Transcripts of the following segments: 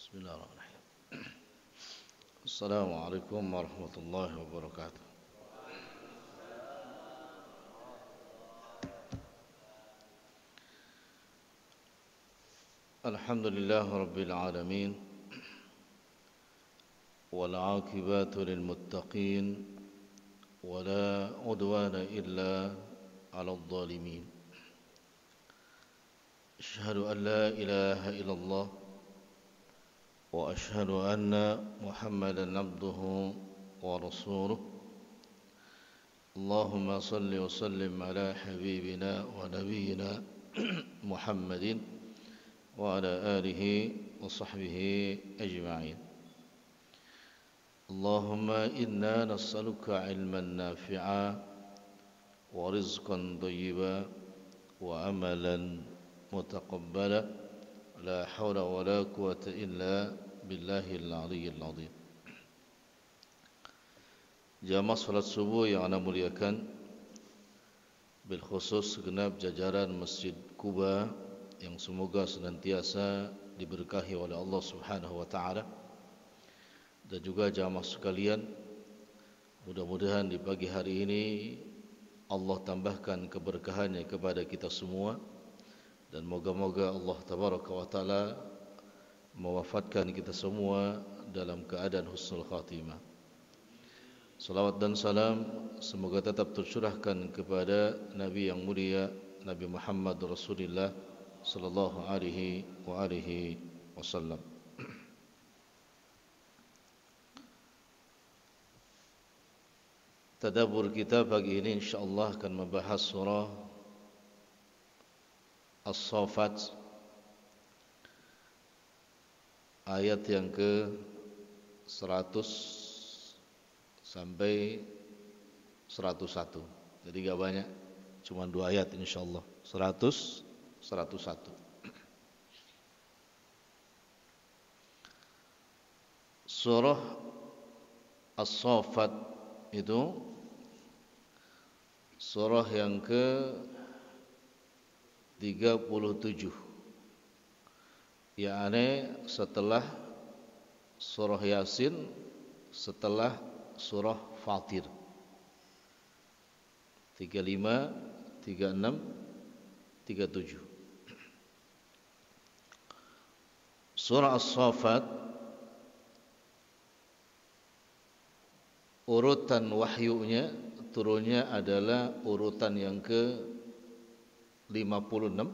Bismillahirrahmanirrahim. Assalamualaikum warahmatullahi wabarakatuh. Alhamdulillah rabbil alamin. Wal 'aqibatu lil muttaqin. Wala 'udwana illa 'alal zalimin. Asyhadu an la ilaha illallah وأشهد أن محمدا عبده ورسوله اللهم صل وسلم على حبيبنا ونبينا محمد وعلى آله وصحبه أجمعين اللهم إنا نسألك علما نافعا ورزقا طيبا وعملا متقبلا لا حول ولا قوة إلا بالله العلي العظيم. Jamaah salat subuh yang anda muliakan, bil khusus segenap jajaran Masjid Quba yang semoga senantiasa diberkahi oleh Allah Subhanahu wa taala, dan juga jamaah sekalian, mudah-mudahan di pagi hari ini Allah tambahkan keberkahannya kepada kita semua. Dan moga-moga Allah Tabaraka wa Ta'ala mewafatkan kita semua dalam keadaan husnul khatimah. Salawat dan salam semoga tetap tercurahkan kepada Nabi yang mulia, Nabi Muhammad Rasulullah sallallahu alaihi wasallam. Tadabbur kita pagi ini insyaallah akan membahas surah As-Saffat, ayat yang ke 100 sampai 101. Jadi gak banyak, cuma 2 ayat insyaallah. 100, 101. Surah As-Saffat itu surah yang ke 37, yakni setelah surah Yasin, setelah surah Fatir. 35, 36, 37. Surah As-Saffat urutan wahyunya turunnya adalah urutan yang ke 56.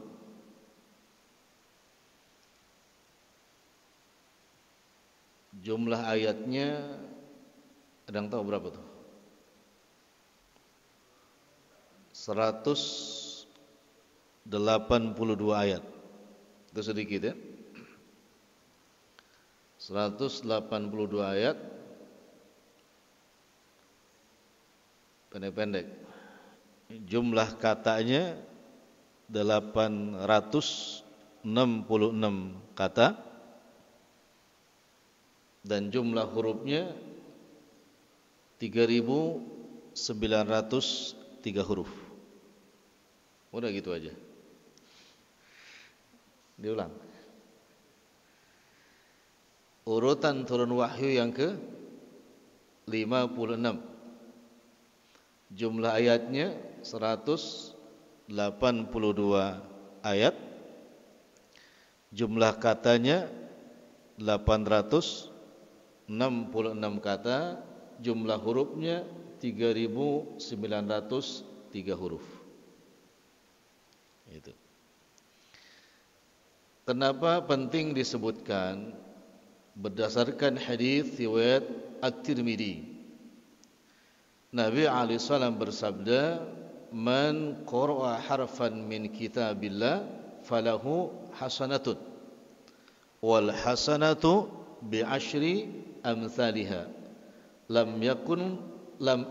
Jumlah ayatnya ada yang tahu berapa tuh? 182 ayat. Itu sedikit ya. 182 ayat pendek-pendek. Jumlah katanya 866 kata, dan jumlah hurufnya 3903 huruf. Udah gitu aja. Diulang. Urutan turun wahyu yang ke 56. Jumlah ayatnya 182 ayat, jumlah katanya 866 kata, jumlah hurufnya 3903 huruf. Itu. Kenapa penting disebutkan? Berdasarkan hadis riwayat At-Tirmidzi, Nabi alaihi salam bersabda, "Man qara'a harfan min kitabillah falahu hasanatun wal hasanatu bi asyri amsalha lam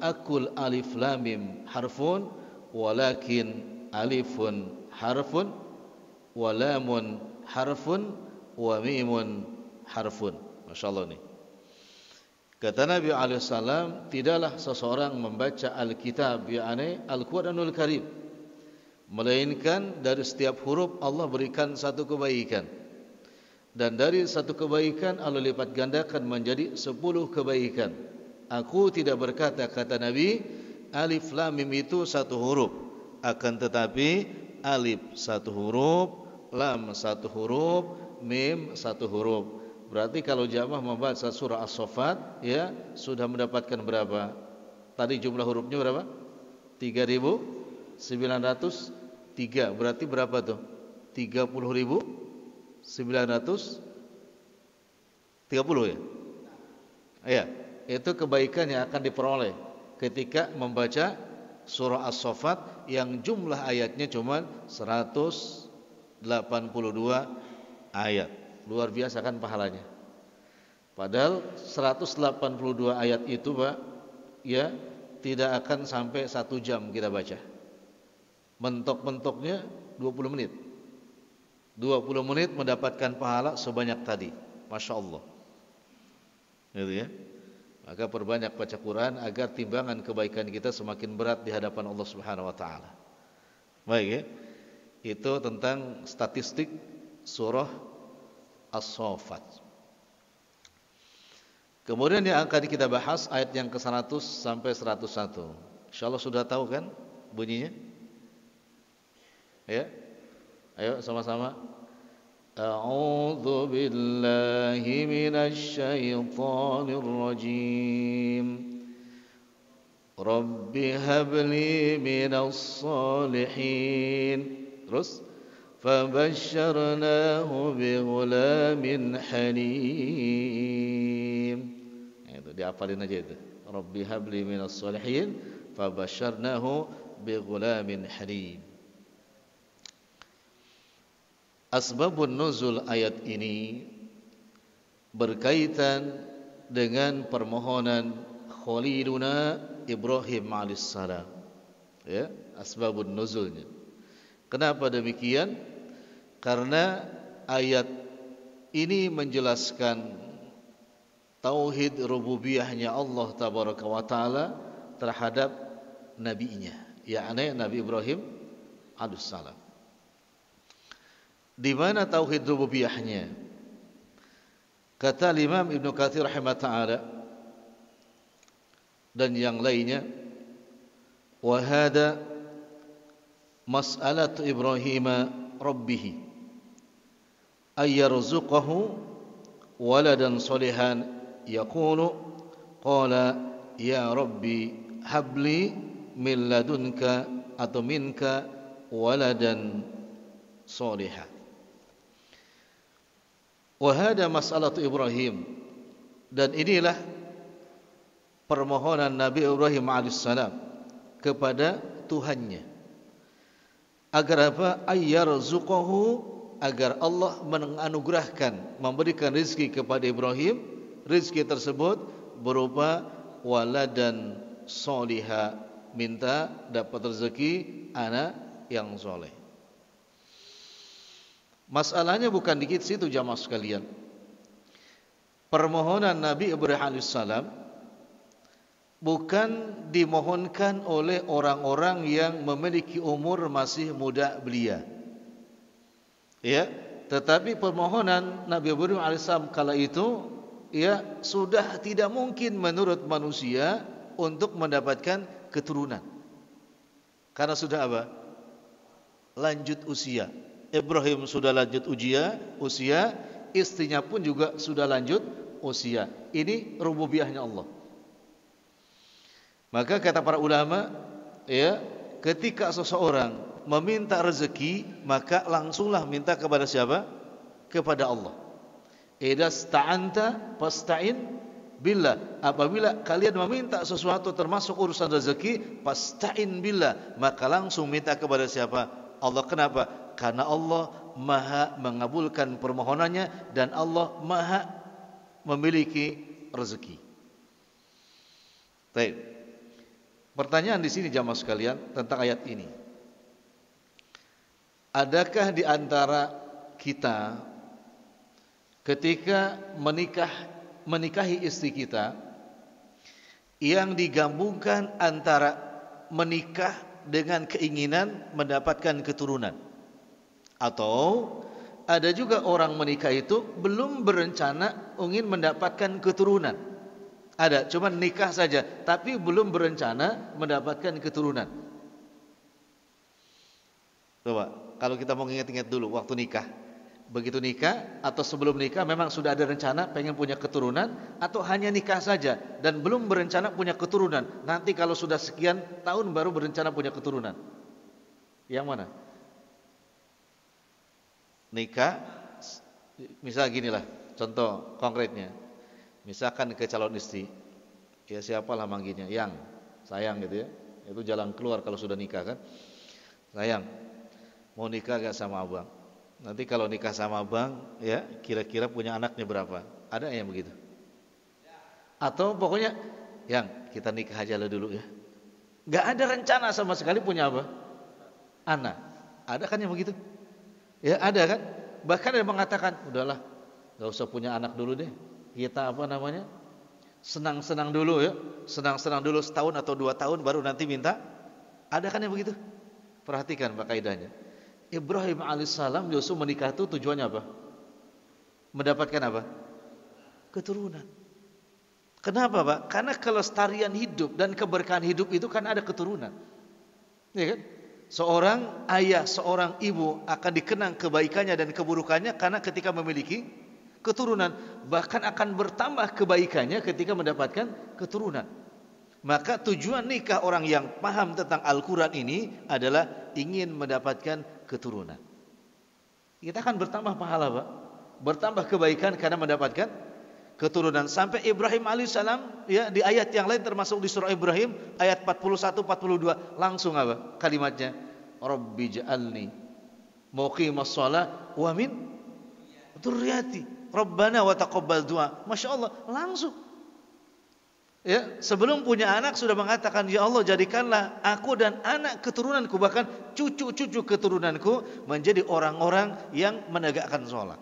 akul alif lam mim harfun walakin alifun harfun wa lamun harfun wa mimun harfun." Masyaallah nih. Kata Nabi alaihissalam, tidaklah seseorang membaca Alkitab, yakni Al-Quranul Karim, melainkan dari setiap huruf Allah berikan satu kebaikan. Dan dari satu kebaikan Allah lipat gandakan menjadi 10 kebaikan. Aku tidak berkata, kata Nabi, alif lam mim itu satu huruf. Akan tetapi alif satu huruf, lam satu huruf, mim satu huruf. Berarti kalau jamaah membaca surah As-Saffat, ya, sudah mendapatkan berapa? Tadi jumlah hurufnya berapa? 3.903. Berarti berapa tuh? 30.930 ya? Ya, itu kebaikan yang akan diperoleh ketika membaca surah As-Saffat yang jumlah ayatnya cuma 182 ayat. Luar biasa kan pahalanya. Padahal 182 ayat itu, Pak, ya, tidak akan sampai 1 jam kita baca. Mentok-mentoknya 20 menit. 20 menit mendapatkan pahala sebanyak tadi. Masya Allah. Gitu ya. Maka perbanyak baca Quran agar timbangan kebaikan kita semakin berat di hadapan Allah Subhanahu wa taala. Baik ya. Itu tentang statistik surah As-Saffat. Kemudian yang akan kita bahas ayat yang ke-100 sampai 101. Insyaallah sudah tahu kan bunyinya? Ya. Ayo sama-sama. A'udzu billahi minasy syaithanir rajim. Rabbi habli minas salihin. Terus fabashsharnahu bighulamin halim. Itu dihafalin aja itu. Rabbi habli minas salihin fabashsharnahu bighulamin halim. Asbabun nuzul ayat ini berkaitan dengan permohonan Khaliluna Ibrahim alaihissalam. Ya, asbabun nuzulnya. Kenapa demikian? Karena ayat ini menjelaskan tauhid rububiyahnya Allah tabaraka wa taala terhadap nabinya, yakni Nabi Ibrahim alaihissalam. Di mana tauhid rububiyahnya? Kata Imam Ibnu Katsir rahimahullah taala dan yang lainnya, wa hada mas'alatu Ibrahim rabbih ay yarzuqahu waladan salihan yaqulu qala ya rabbi habli min ladunka atau minka waladan salihan. Wahada mas'alatu Ibrahim, dan inilah permohonan Nabi Ibrahim alaihissalam kepada Tuhannya. Agar apa? Ayyarzuqahu, agar Allah menganugerahkan, memberikan rizki kepada Ibrahim. Rizki tersebut berupa waladan soliha, minta dapat rezeki anak yang soleh. Masalahnya bukan dikit situ jamaah sekalian. Permohonan Nabi Ibrahim alaihissalam bukan dimohonkan oleh orang-orang yang memiliki umur masih muda belia. Ya, tetapi permohonan Nabi Ibrahim alaihissalam kala itu, ya, sudah tidak mungkin menurut manusia untuk mendapatkan keturunan. Karena sudah apa? Lanjut usia. Ibrahim sudah lanjut usia, istrinya pun juga sudah lanjut usia. Ini rububiyahnya Allah. Maka kata para ulama, ya, ketika seseorang meminta rezeki, maka langsunglah minta kepada siapa? Kepada Allah. Idza sta'anta fasta'in billah. Apabila kalian meminta sesuatu termasuk urusan rezeki, fasta'in billah, maka langsung minta kepada siapa? Allah. Kenapa? Karena Allah Maha mengabulkan permohonannya dan Allah Maha memiliki rezeki. Baik. Pertanyaan di sini jamaah sekalian tentang ayat ini. Adakah di antara kita ketika menikahi istri kita yang digabungkan antara menikah dengan keinginan mendapatkan keturunan, atau ada juga orang menikah itu belum berencana ingin mendapatkan keturunan. Ada, cuma nikah saja, tapi belum berencana mendapatkan keturunan. Coba, kalau kita mau ingat-ingat dulu waktu nikah. Begitu nikah atau sebelum nikah memang sudah ada rencana pengen punya keturunan, atau hanya nikah saja dan belum berencana punya keturunan. Nanti kalau sudah sekian tahun baru berencana punya keturunan. Yang mana? Nikah, misal ginilah, contoh konkretnya. Misalkan ke calon istri, ya siapalah manggilnya, yang sayang gitu ya. Itu jalan keluar kalau sudah nikah kan. Sayang, mau nikah gak sama abang? Nanti kalau nikah sama abang, ya kira-kira punya anaknya berapa? Ada yang begitu? Atau pokoknya, yang kita nikah aja dulu ya. Gak ada rencana sama sekali punya apa? Anak. Ada kan yang begitu? Ya ada kan? Bahkan ada yang mengatakan, udahlah, gak usah punya anak dulu deh. Kita apa namanya? Senang-senang dulu ya. Senang-senang dulu setahun atau 2 tahun baru nanti minta. Ada kan yang begitu? Perhatikan Pak kaidahnya. Ibrahim alaihissalam justru menikah itu tujuannya apa? Mendapatkan apa? Keturunan. Kenapa Pak? Karena kelestarian hidup dan keberkahan hidup itu kan ada keturunan. Ya kan? Seorang ayah, seorang ibu akan dikenang kebaikannya dan keburukannya karena ketika memiliki keturunan, bahkan akan bertambah kebaikannya ketika mendapatkan keturunan. Maka tujuan nikah orang yang paham tentang Al-Quran ini adalah ingin mendapatkan keturunan. Kita akan bertambah pahala Pak, bertambah kebaikan karena mendapatkan keturunan. Sampai Ibrahim alaihissalam ya, di ayat yang lain termasuk di surah Ibrahim ayat 41-42 langsung apa kalimatnya? Rabbi ja'alni muqimas shalah wa min dzurriyyati Rabbana wa taqabbal du'a. Masya Allah, langsung. Ya, sebelum punya anak sudah mengatakan, ya Allah jadikanlah aku dan anak keturunanku, bahkan cucu-cucu keturunanku menjadi orang-orang yang menegakkan sholat.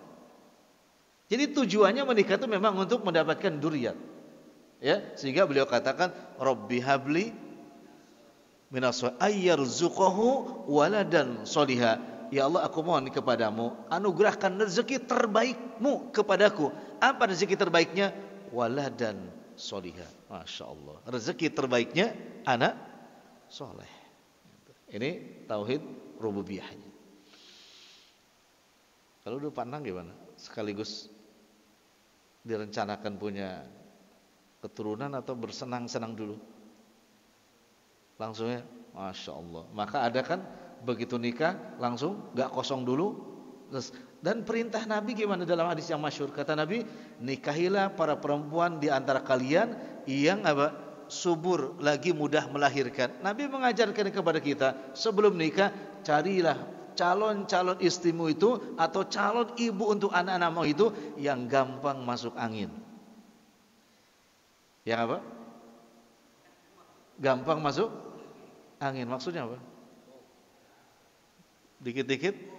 Jadi tujuannya menikah itu memang untuk mendapatkan dzurriyyat. Ya, sehingga beliau katakan, Rabbi habli minas ayyarzuqahu waladan sholiha. Ya Allah, aku mohon kepadamu, anugerahkan rezeki terbaikmu kepadaku. Apa rezeki terbaiknya? Waladan solihah. Masya Allah. Rezeki terbaiknya anak soleh. Ini tauhid rububiyahnya. Kalau udah pandang gimana? Sekaligus direncanakan punya keturunan atau bersenang-senang dulu? Langsungnya, Masya Allah. Maka ada kan begitu nikah langsung gak kosong dulu. Dan perintah Nabi gimana dalam hadis yang masyhur? Kata Nabi, nikahilah para perempuan di antara kalian yang apa? Subur, lagi mudah melahirkan. Nabi mengajarkan kepada kita, sebelum nikah carilah calon-calon istrimu itu atau calon ibu untuk anak-anakmu itu yang gampang masuk angin. Yang apa? Gampang masuk angin. Maksudnya apa? Dikit-dikit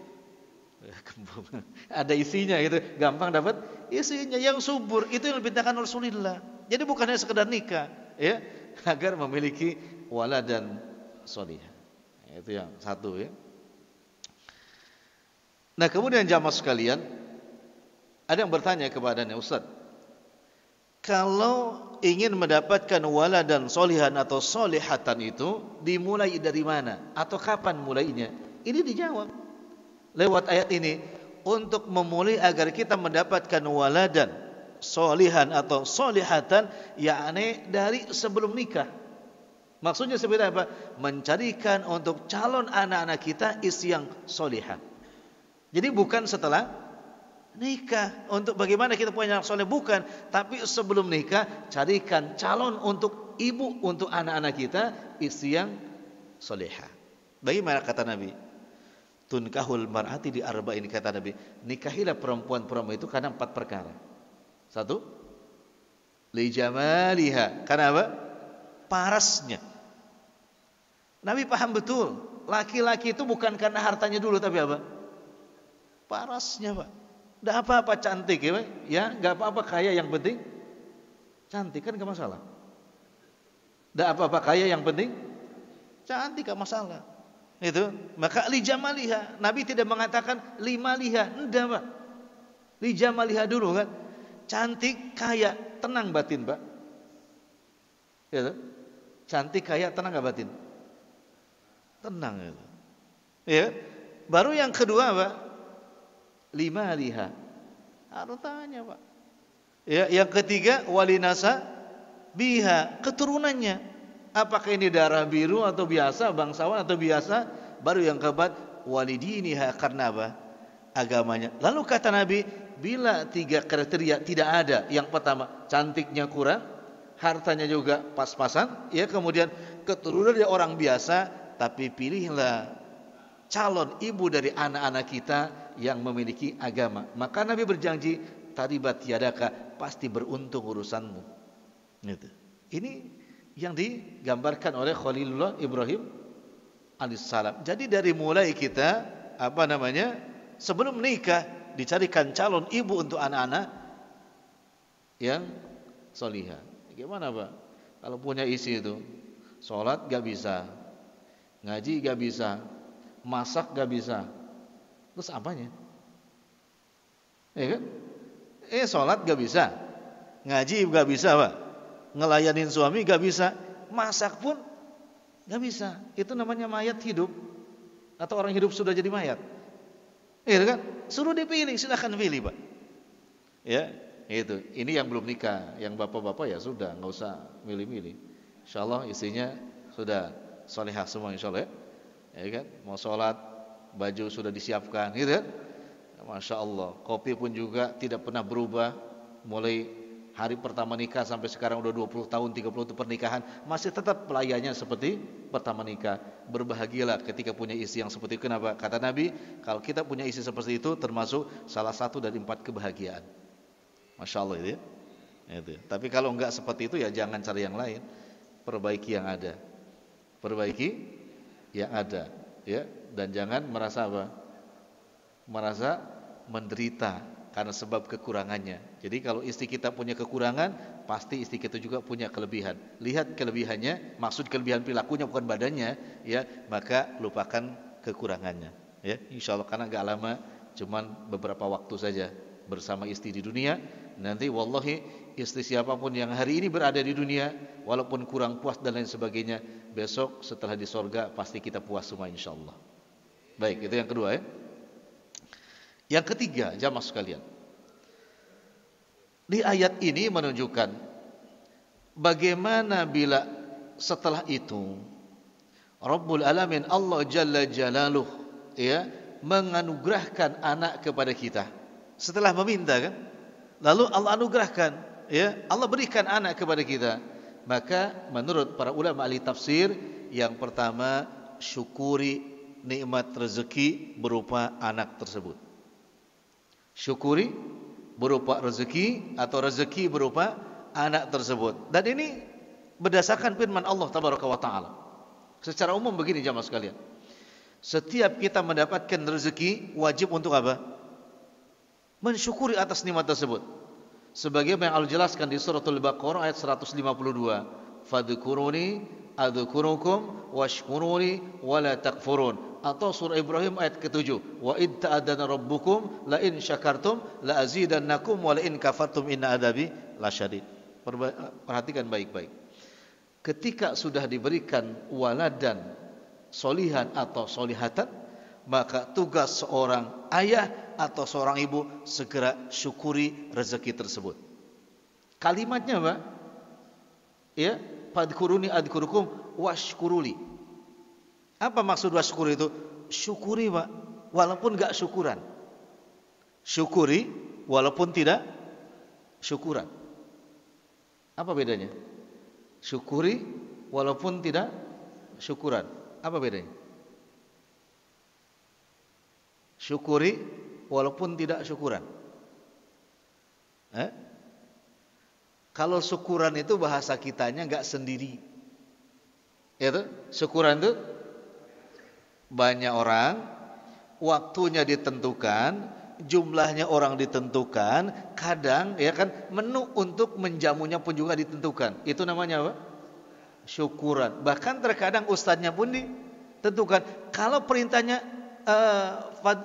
ada isinya gitu, gampang dapat isinya, yang subur. Itu yang diperintahkan Rasulullah. Jadi bukan hanya sekedar nikah ya, agar memiliki walad dan sholihah. Itu yang satu ya. Nah, kemudian jamaah sekalian, ada yang bertanya kepadanya, Ustaz, kalau ingin mendapatkan walad dan sholihan atau sholihatan itu dimulai dari mana atau kapan mulainya? Ini dijawab lewat ayat ini, untuk memulai agar kita mendapatkan waladan, sholihan atau sholihatan, yakni dari sebelum nikah. Maksudnya seperti apa? Mencarikan untuk calon anak-anak kita istri yang sholihah. Jadi bukan setelah nikah untuk bagaimana kita punya anak soleh, bukan, tapi sebelum nikah carikan calon untuk ibu, untuk anak-anak kita istri yang sholihah. Bagaimana kata Nabi? Tunkahul mar'ati di arba'in, kata Nabi, nikahilah perempuan-perempuan itu karena 4 perkara. 1, li jamaliha, karena apa? Parasnya. Nabi paham betul, laki-laki itu bukan karena hartanya dulu, tapi apa? Parasnya, Pak. Enggak apa-apa cantik ya, Pak. Ya, enggak apa-apa kaya, yang penting cantik, kan enggak masalah. Enggak apa-apa kaya, yang penting cantik, enggak masalah. Itu, maka li jamaliha. Nabi tidak mengatakan limaliha, enggak, Pak. Li jamaliha dulu kan. Cantik, kaya, tenang batin, Pak. Gitu. Cantik, kaya, tenang enggak batin? Tenang itu. Ya. Baru yang kedua, Pak. Limaliha. Hartanya, Pak. Ya, yang ketiga walinasa biha, keturunannya. Apakah ini darah biru atau biasa, bangsawan atau biasa? Baru yang keempat walidiniha, karena apa? Agamanya. Lalu kata Nabi, bila tiga kriteria tidak ada, yang pertama cantiknya kurang, hartanya juga pas-pasan, ya, kemudian keturunannya orang biasa, tapi pilihlah calon ibu dari anak-anak kita yang memiliki agama. Maka Nabi berjanji, taribat yadaka, pasti beruntung urusanmu. Gitu. Ini yang digambarkan oleh Khalilullah Ibrahim alaihissalam. Jadi dari mulai kita sebelum menikah dicarikan calon ibu untuk anak-anak yang solihah. Gimana, Pak? Kalau punya isi itu, sholat gak bisa, ngaji gak bisa, masak gak bisa, terus apanya? Ya kan? Sholat gak bisa, ngaji gak bisa, Pak. Ngelayanin suami gak bisa, masak pun gak bisa. Itu namanya mayat hidup, atau orang hidup sudah jadi mayat. Iya kan? Suruh dipilih, silakan pilih, Pak. Ya, itu. Ini yang belum nikah, yang bapak-bapak ya sudah, nggak usah milih-milih. Insyaallah istrinya sudah salihah semua, insyaallah. Ya kan? Mau sholat, baju sudah disiapkan, gitu kan? Masya Allah. Kopi pun juga tidak pernah berubah, mulai hari pertama nikah sampai sekarang udah 20 tahun, 30 tahun pernikahan, masih tetap pelayannya seperti pertama nikah. Berbahagialah ketika punya istri yang seperti itu. Kenapa? Kata Nabi, kalau kita punya istri seperti itu termasuk salah satu dari 4 kebahagiaan. Masya Allah itu ya. Itu. Tapi kalau enggak seperti itu ya jangan cari yang lain. Perbaiki yang ada. Perbaiki yang ada, ya. Dan jangan merasa apa? Merasa menderita karena sebab kekurangannya. Jadi kalau istri kita punya kekurangan, pasti istri kita juga punya kelebihan. Lihat kelebihannya, maksud kelebihan perilakunya bukan badannya, ya, maka lupakan kekurangannya, ya. Insyaallah, karena enggak lama, cuman beberapa waktu saja bersama istri di dunia. Nanti wallahi istri siapapun yang hari ini berada di dunia, walaupun kurang puas dan lain sebagainya, besok setelah di sorga pasti kita puas semua, insyaallah. Baik, itu yang kedua, ya. Yang ketiga, jamaah sekalian, di ayat ini menunjukkan bagaimana bila setelah itu Rabbul Alamin Allah Jalla Jalaluh, ya, menganugerahkan anak kepada kita. Setelah meminta kan, lalu Allah anugerahkan, ya, Allah berikan anak kepada kita. Maka menurut para ulama ahli tafsir, yang pertama syukuri nikmat rezeki berupa anak tersebut. Syukuri berupa rezeki atau rezeki berupa anak tersebut. Dan ini berdasarkan firman Allah Tabaraka wa Ta'ala. Secara umum begini jamaah sekalian, setiap kita mendapatkan rezeki wajib untuk apa? Mensyukuri atas nikmat tersebut. Sebagaimana yang Allah jelaskan di suratul Baqarah ayat 152, fadhkuruni adzkurukum washkuruni wala takfurun. Atau surah Ibrahim ayat ke-7, wa id ta'adzana rabbukum la in syakartum la azidannakum wa la in kafartum inna adabi lasyadid. Perhatikan baik-baik. Ketika sudah diberikan waladan solihan atau solihatan, maka tugas seorang ayah atau seorang ibu segera syukuri rezeki tersebut. Kalimatnya apa? Ya, fadhkuruni adzkurukum washkuruli. Apa maksud washkuri itu? Syukuri, Pak, walaupun enggak syukuran. Syukuri walaupun tidak syukuran. Apa bedanya? Syukuri walaupun tidak syukuran. Apa bedanya? Syukuri walaupun tidak syukuran. Kalau syukuran itu bahasa kitanya enggak sendiri. Itu syukuran itu banyak orang, waktunya ditentukan, jumlahnya orang ditentukan, kadang ya kan menu untuk menjamunya pun juga ditentukan. Itu namanya apa? Syukuran. Bahkan terkadang ustadznya pun Tentukan. Kalau perintahnya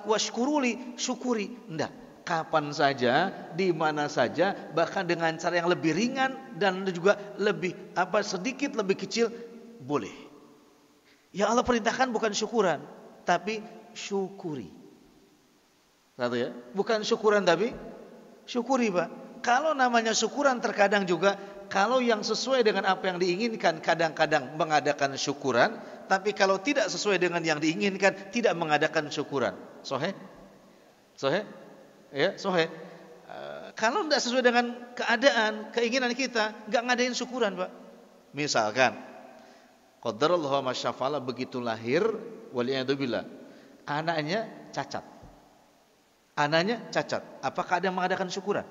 washkuruli, syukuri. Enggak. Kapan saja, di mana saja, bahkan dengan cara yang lebih ringan dan juga lebih sedikit lebih kecil boleh. Yang Allah perintahkan bukan syukuran, tapi syukuri. Satu ya, bukan syukuran tapi syukuri, Pak. Kalau namanya syukuran terkadang juga kalau yang sesuai dengan apa yang diinginkan kadang-kadang mengadakan syukuran, tapi kalau tidak sesuai dengan yang diinginkan tidak mengadakan syukuran. Sahih? Sahih? Ya, sahih. Kalau tidak sesuai dengan keadaan, keinginan kita, enggak ngadain syukuran, Pak. Misalkan qadarallahu ma syafa'ala, begitu lahir waliyadzubillah, anaknya cacat. Anaknya cacat. Apakah ada yang mengadakan syukuran?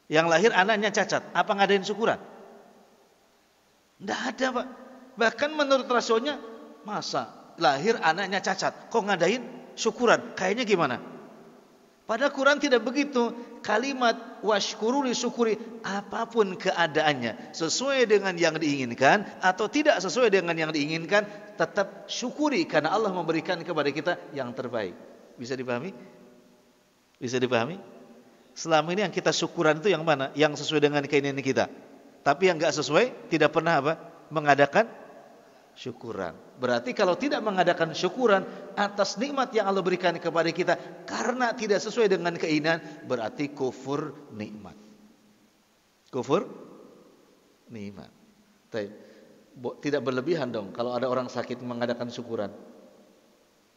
Yang lahir anaknya cacat, apa ngadain syukuran? Tidak ada, Pak. Bahkan menurut rasulnya, masa lahir anaknya cacat, kok ngadain syukuran? Kayaknya gimana? Pada Quran tidak begitu. Kalimat washkuruli, syukuri, apapun keadaannya, sesuai dengan yang diinginkan atau tidak sesuai dengan yang diinginkan, tetap syukuri karena Allah memberikan kepada kita yang terbaik. Bisa dipahami? Bisa dipahami? Selama ini yang kita syukuran itu yang mana? Yang sesuai dengan keinginan kita. Tapi yang enggak sesuai tidak pernah mengadakan syukuran. Berarti kalau tidak mengadakan syukuran atas nikmat yang Allah berikan kepada kita karena tidak sesuai dengan keinginan, berarti kufur nikmat. Kufur nikmat. Tidak berlebihan dong kalau ada orang sakit mengadakan syukuran.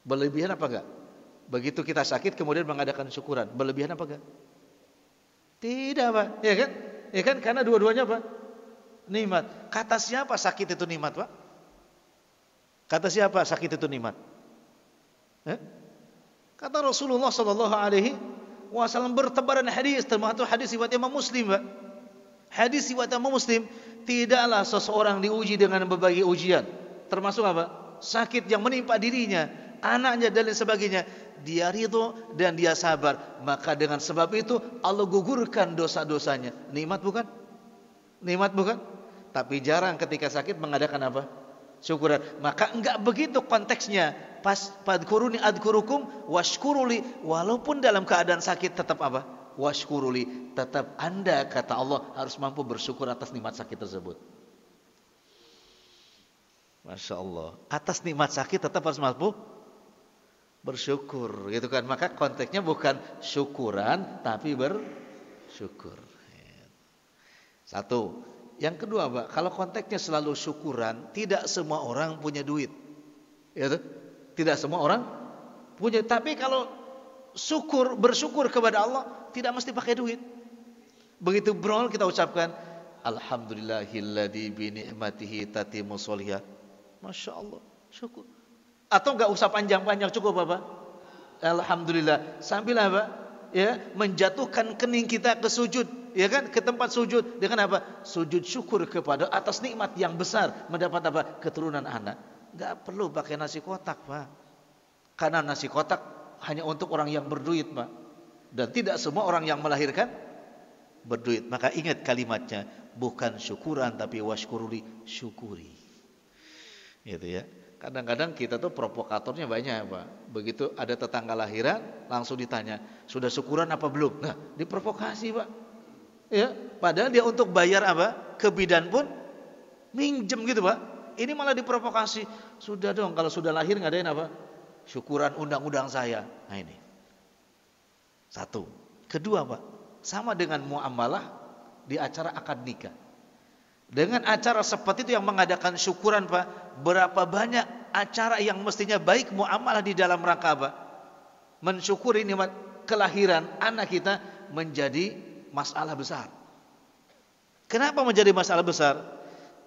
Berlebihan apa enggak? Begitu kita sakit kemudian mengadakan syukuran, berlebihan apa enggak? Tidak, Pak. Ya kan? Ya kan? Karena dua-duanya apa? Nikmat. Kata siapa sakit itu nikmat, Pak? Kata siapa sakit itu nikmat? Kata Rasulullah sallallahu alaihi wasallam, bertebaran hadis, termasuk hadis riwayat Imam Muslim, Pak. Hadis riwayat Imam Muslim, tidaklah seseorang diuji dengan berbagai ujian, termasuk apa? Sakit yang menimpa dirinya, anaknya dan lain sebagainya. Dia ridho dan dia sabar, maka dengan sebab itu Allah gugurkan dosa-dosanya. Nikmat bukan? Nikmat bukan? Tapi jarang ketika sakit mengadakan apa? Syukuran. Maka enggak begitu konteksnya. Pas fadkuruni adkurukum washkuruli, walaupun dalam keadaan sakit tetap apa? Washkuruli. Tetap Anda, kata Allah, harus mampu bersyukur atas nikmat sakit tersebut. Masya Allah. Atas nikmat sakit tetap harus mampu bersyukur, gitu kan? Maka konteksnya bukan syukuran tapi bersyukur. Satu. Yang kedua, Pak, kalau konteksnya selalu syukuran, tidak semua orang punya duit. Ya, tidak semua orang punya. Tapi kalau bersyukur kepada Allah, tidak mesti pakai duit. Begitu berawal kita ucapkan alhamdulillahilladzi bi ni'matihi tatimmu sholihat. Masya Allah, syukur. Atau enggak usah panjang-panjang, cukup apa? Alhamdulillah. Sambil apa? Ya, menjatuhkan kening kita ke sujud, ya kan? Ke tempat sujud dengan apa? Sujud syukur kepada atas nikmat yang besar, mendapat apa? Keturunan anak. Enggak perlu pakai nasi kotak, Pak. Karena nasi kotak hanya untuk orang yang berduit, Pak. Dan tidak semua orang yang melahirkan berduit. Maka ingat kalimatnya, bukan syukuran tapi washkuruli, syukuri. Gitu ya. Kadang-kadang kita tuh provokatornya banyak, Pak. Begitu ada tetangga lahiran, langsung ditanya, sudah syukuran apa belum? Nah, diprovokasi, Pak. Ya, padahal dia untuk bayar apa? Ke bidan pun minjem gitu, Pak. Ini malah diprovokasi. Sudah dong, kalau sudah lahir ngadain apa? Syukuran undang-undang saya. Nah ini. Satu. Kedua, Pak, sama dengan muamalah di acara akad nikah. Dengan acara seperti itu yang mengadakan syukuran, Pak, berapa banyak acara yang mestinya baik muamalah di dalam rangka apa? Mensyukuri nikmat kelahiran anak kita menjadi masalah besar. Kenapa menjadi masalah besar?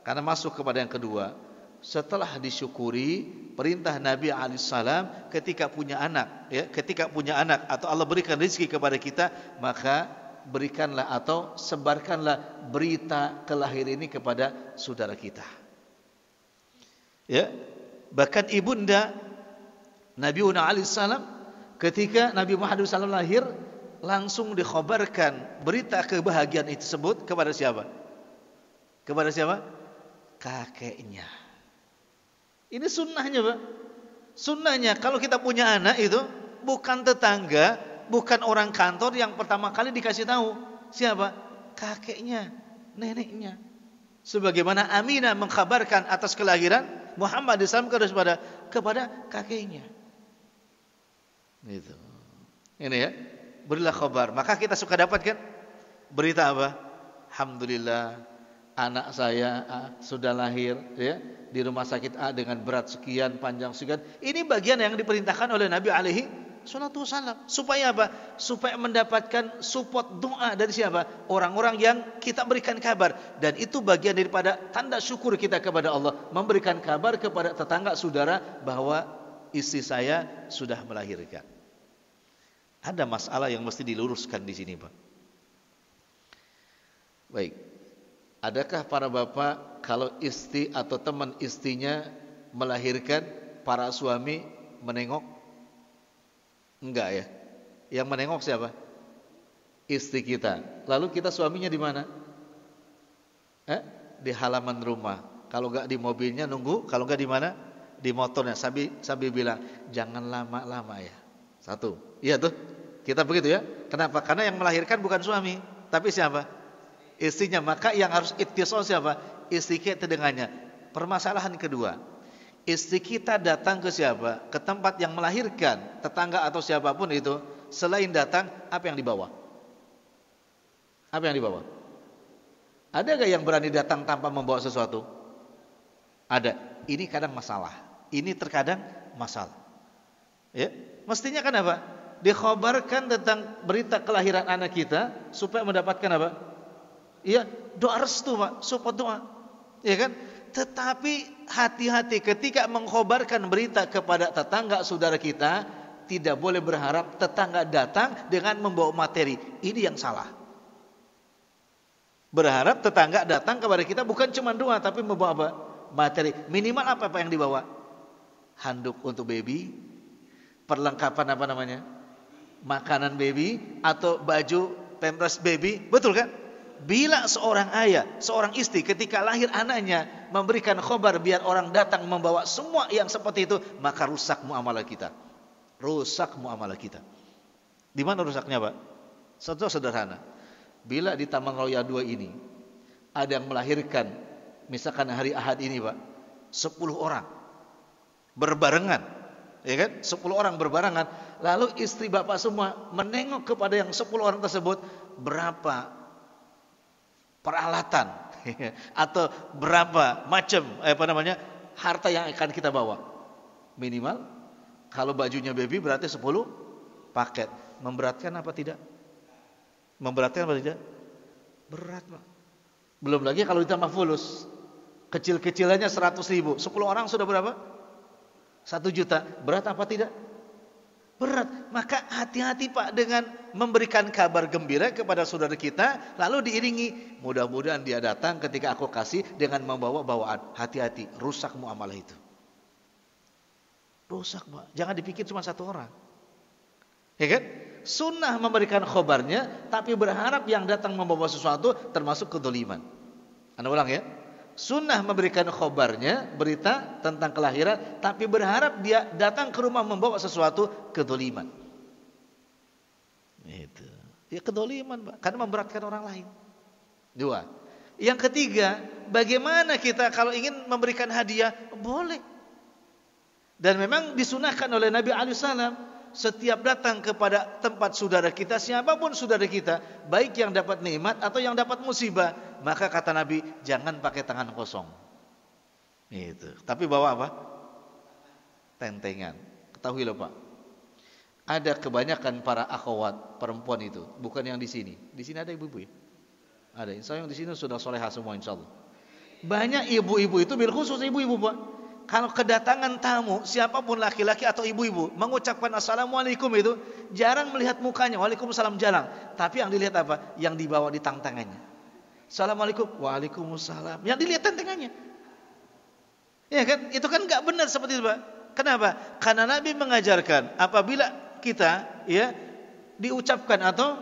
Karena masuk kepada yang kedua. Setelah disyukuri perintah Nabi alaihissalam ketika punya anak, ya, ketika punya anak atau Allah berikan rezeki kepada kita, maka berikanlah atau sebarkanlah berita kelahiran ini kepada saudara kita. Ya, bahkan ibunda Nabi alaihissalam ketika Nabi Muhammad SAW lahir, langsung dikhabarkan berita kebahagiaan itu tersebut kepada siapa? Kepada siapa? Kakeknya. Ini sunnahnya, Pak. Sunnahnya kalau kita punya anak itu bukan tetangga, bukan orang kantor yang pertama kali dikasih tahu. Siapa? Kakeknya, neneknya. Sebagaimana Aminah mengkabarkan atas kelahiran Muhammad SAW kepada kakeknya. Gitu. Ini ya, berilah khabar. Maka kita suka dapatkan berita apa? Alhamdulillah, anak saya sudah lahir ya di rumah sakit A dengan berat sekian, panjang sekian. Ini bagian yang diperintahkan oleh Nabi alaihi salatu wasallam. Supaya apa? Supaya mendapatkan support doa dari siapa? Orang-orang yang kita berikan kabar. Dan itu bagian daripada tanda syukur kita kepada Allah, memberikan kabar kepada tetangga saudara bahwa istri saya sudah melahirkan. Ada masalah yang mesti diluruskan di sini, Pak. Baik. Adakah para bapak kalau istri atau teman istrinya melahirkan, para suami menengok? Enggak ya. Yang menengok siapa? Istri kita. Lalu kita suaminya di mana? Di halaman rumah. Kalau enggak di mobilnya nunggu, kalau enggak di mana? Di motornya. Sambil bilang, jangan lama-lama ya. Satu. Iya tuh. Kita begitu ya. Kenapa? Karena yang melahirkan bukan suami, tapi siapa? Istrinya. Maka yang harus ittisal siapa? Istri kita dengannya. Permasalahan kedua, istri kita datang ke siapa? Ke tempat yang melahirkan, tetangga atau siapapun itu. Selain datang, apa yang dibawa? Apa yang dibawa? Ada gak yang berani datang tanpa membawa sesuatu? Ada. Ini kadang masalah. Ini terkadang masalah. Ya, mestinya kan apa? Dikhabarkan tentang berita kelahiran anak kita supaya mendapatkan apa? Iya, doa restu, Pak, support doa. Ya kan? Tetapi hati-hati ketika mengkhabarkan berita kepada tetangga saudara kita, tidak boleh berharap tetangga datang dengan membawa materi. Ini yang salah. Berharap tetangga datang kepada kita bukan cuma doa, tapi membawa apa? Materi. Minimal apa yang dibawa? Handuk untuk baby, perlengkapan apa namanya? Makanan baby atau baju pampers baby, betul kan? Bila seorang ayah, seorang istri ketika lahir anaknya memberikan khabar biar orang datang membawa semua yang seperti itu, maka rusak muamalah kita. Rusak muamalah kita. Di mana rusaknya, Pak? Contoh sederhana. Bila di Taman Raya 2 ini ada yang melahirkan, misalkan hari Ahad ini, Pak, 10 orang berbarengan, ya kan? 10 orang berbarengan, lalu istri bapak semua menengok kepada yang 10 orang tersebut, berapa peralatan atau berapa macam harta yang akan kita bawa. Minimal kalau bajunya baby berarti 10 paket. Memberatkan apa tidak? Memberatkan apa tidak? Berat, Pak. Belum lagi kalau ditambah fulus, kecil-kecilannya 100.000, 10 orang sudah berapa? 1 juta. Berat apa tidak? Berat. Maka hati-hati, Pak, dengan memberikan kabar gembira kepada saudara kita, lalu diiringi, mudah-mudahan dia datang ketika aku kasih dengan membawa bawaan. Hati-hati, rusak muamalah itu. Rusak, Pak. Jangan dipikir cuma 1 orang. Ya kan? Sunnah memberikan khabarnya, tapi berharap yang datang membawa sesuatu termasuk kedoliman. Anda ulang ya. Sunnah memberikan khabarnya, berita tentang kelahiran, tapi berharap dia datang ke rumah membawa sesuatu kedoliman. Itu. Ya kedoliman, Pak, karena memberatkan orang lain. 2. Yang ketiga, bagaimana kita kalau ingin memberikan hadiah? Boleh. Dan memang disunahkan oleh Nabi SAW, setiap datang kepada tempat saudara kita, siapapun saudara kita, baik yang dapat nikmat atau yang dapat musibah, maka kata Nabi, jangan pakai tangan kosong. Itu. Tapi bawa apa? Tentengan. Ketahui loh, Pak, ada kebanyakan para akhwat perempuan itu, bukan yang di sini. Di sini ada ibu-ibu ya? Ada. Insya Allah yang di sini sudah solehah semua, insya Allah. Banyak ibu-ibu itu, bil khusus ibu-ibu, Pak, kalau kedatangan tamu, siapapun laki-laki atau ibu-ibu, mengucapkan assalamualaikum itu, jarang melihat mukanya, waalaikumsalam jarang. Tapi yang dilihat apa? Yang dibawa di tangannya. Assalamualaikum, waalaikumsalam. Yang dilihat tangannya. Ya kan? Itu kan enggak benar seperti itu, Pak. Kenapa? Karena Nabi mengajarkan apabila kita ya diucapkan atau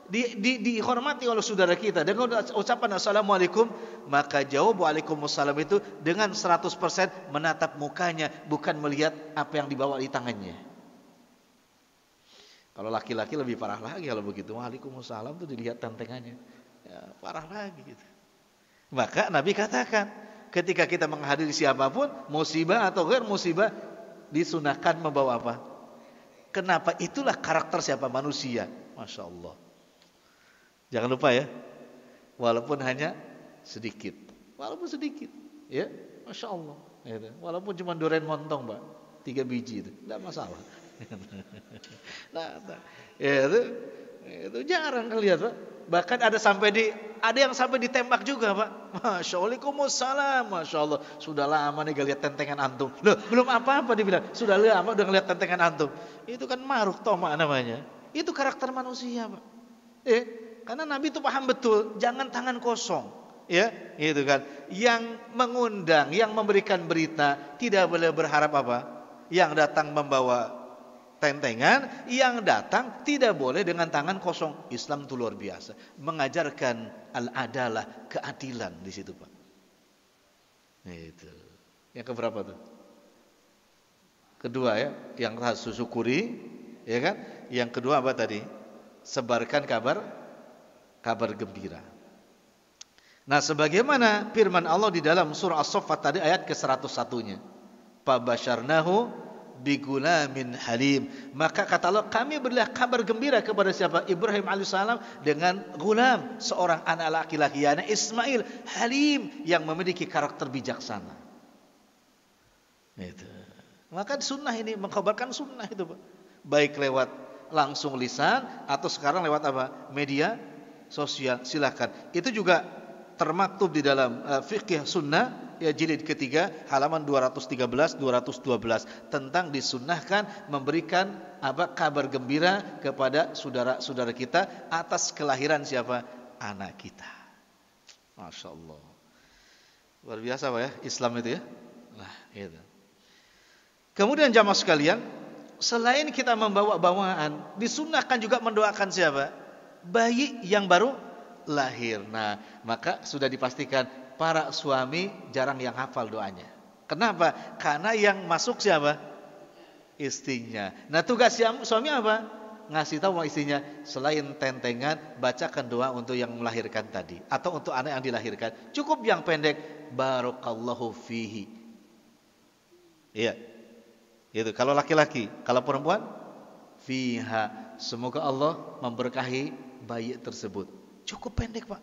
dihormati oleh saudara kita dengan ucapan assalamualaikum, maka jawab waalaikumsalam itu dengan 100% menatap mukanya, bukan melihat apa yang dibawa di tangannya. Kalau laki-laki lebih parah lagi kalau begitu, waalaikumsalam itu dilihat tantengannya, ya, parah lagi gitu. Maka Nabi katakan, ketika kita menghadiri siapapun, musibah atau ghair musibah, disunahkan membawa apa? Kenapa? Itulah karakter siapa? Manusia. Masya Allah. Jangan lupa ya, walaupun hanya sedikit, ya, Masya Allah. Walaupun cuma durian montong, Mbak, 3 biji itu, tidak masalah. Ya, itu jarang kalian, Pak. Bahkan ada yang sampai ditembak juga, Pak. Masya Allah, waalaikumsalam, Masya Allah. Sudah lama nih gak lihat tentengan antum. Loh, belum apa-apa dibilang, sudah lama udah ngeliat tentengan antum. Itu kan maruk toma namanya. Itu karakter manusia, Pak. Karena Nabi itu paham betul, jangan tangan kosong, ya, gitu kan. Yang mengundang, yang memberikan berita tidak boleh berharap apa? Yang datang membawa tentengan, yang datang tidak boleh dengan tangan kosong. Islam itu luar biasa, mengajarkan al-adalah, keadilan di situ, Pak. Itu. Yang keberapa tuh? Kedua ya, yang harus syukuri, ya kan? Yang kedua apa tadi? Sebarkan kabar gembira. Nah, sebagaimana firman Allah di dalam surah As-Saffat tadi ayat ke-101-nya. Fabasyarnahu bigulamin halim. Maka kata Allah, kami berilah kabar gembira kepada siapa? Ibrahim alaihissalam dengan gulam, seorang anak laki-laki, anak Ismail, halim, yang memiliki karakter bijaksana. Itu. Maka sunnah ini mengkhabarkan sunnah itu, Pak. Baik lewat langsung lisan atau sekarang lewat apa? Media sosial, silakan. Itu juga termaktub di dalam fikih sunnah ya jilid ketiga halaman 213 212 tentang disunnahkan memberikan kabar gembira kepada saudara-saudara kita atas kelahiran siapa? Anak kita. Masya Allah. Luar biasa, Pak ya, Islam itu ya. Nah, itu. Kemudian jamaah sekalian, selain kita membawa bawaan, disunnahkan juga mendoakan siapa? Bayi yang baru lahir. Nah, maka sudah dipastikan para suami jarang yang hafal doanya. Kenapa? Karena yang masuk siapa? Istrinya. Nah, tugas suami apa? Ngasih tahu sama istrinya, selain tentengan, bacakan doa untuk yang melahirkan tadi atau untuk anak yang dilahirkan. Cukup yang pendek, barakallahu fihi. Iya. Itu kalau laki-laki, kalau perempuan fiha, semoga Allah memberkahi bayi tersebut. Cukup pendek, Pak.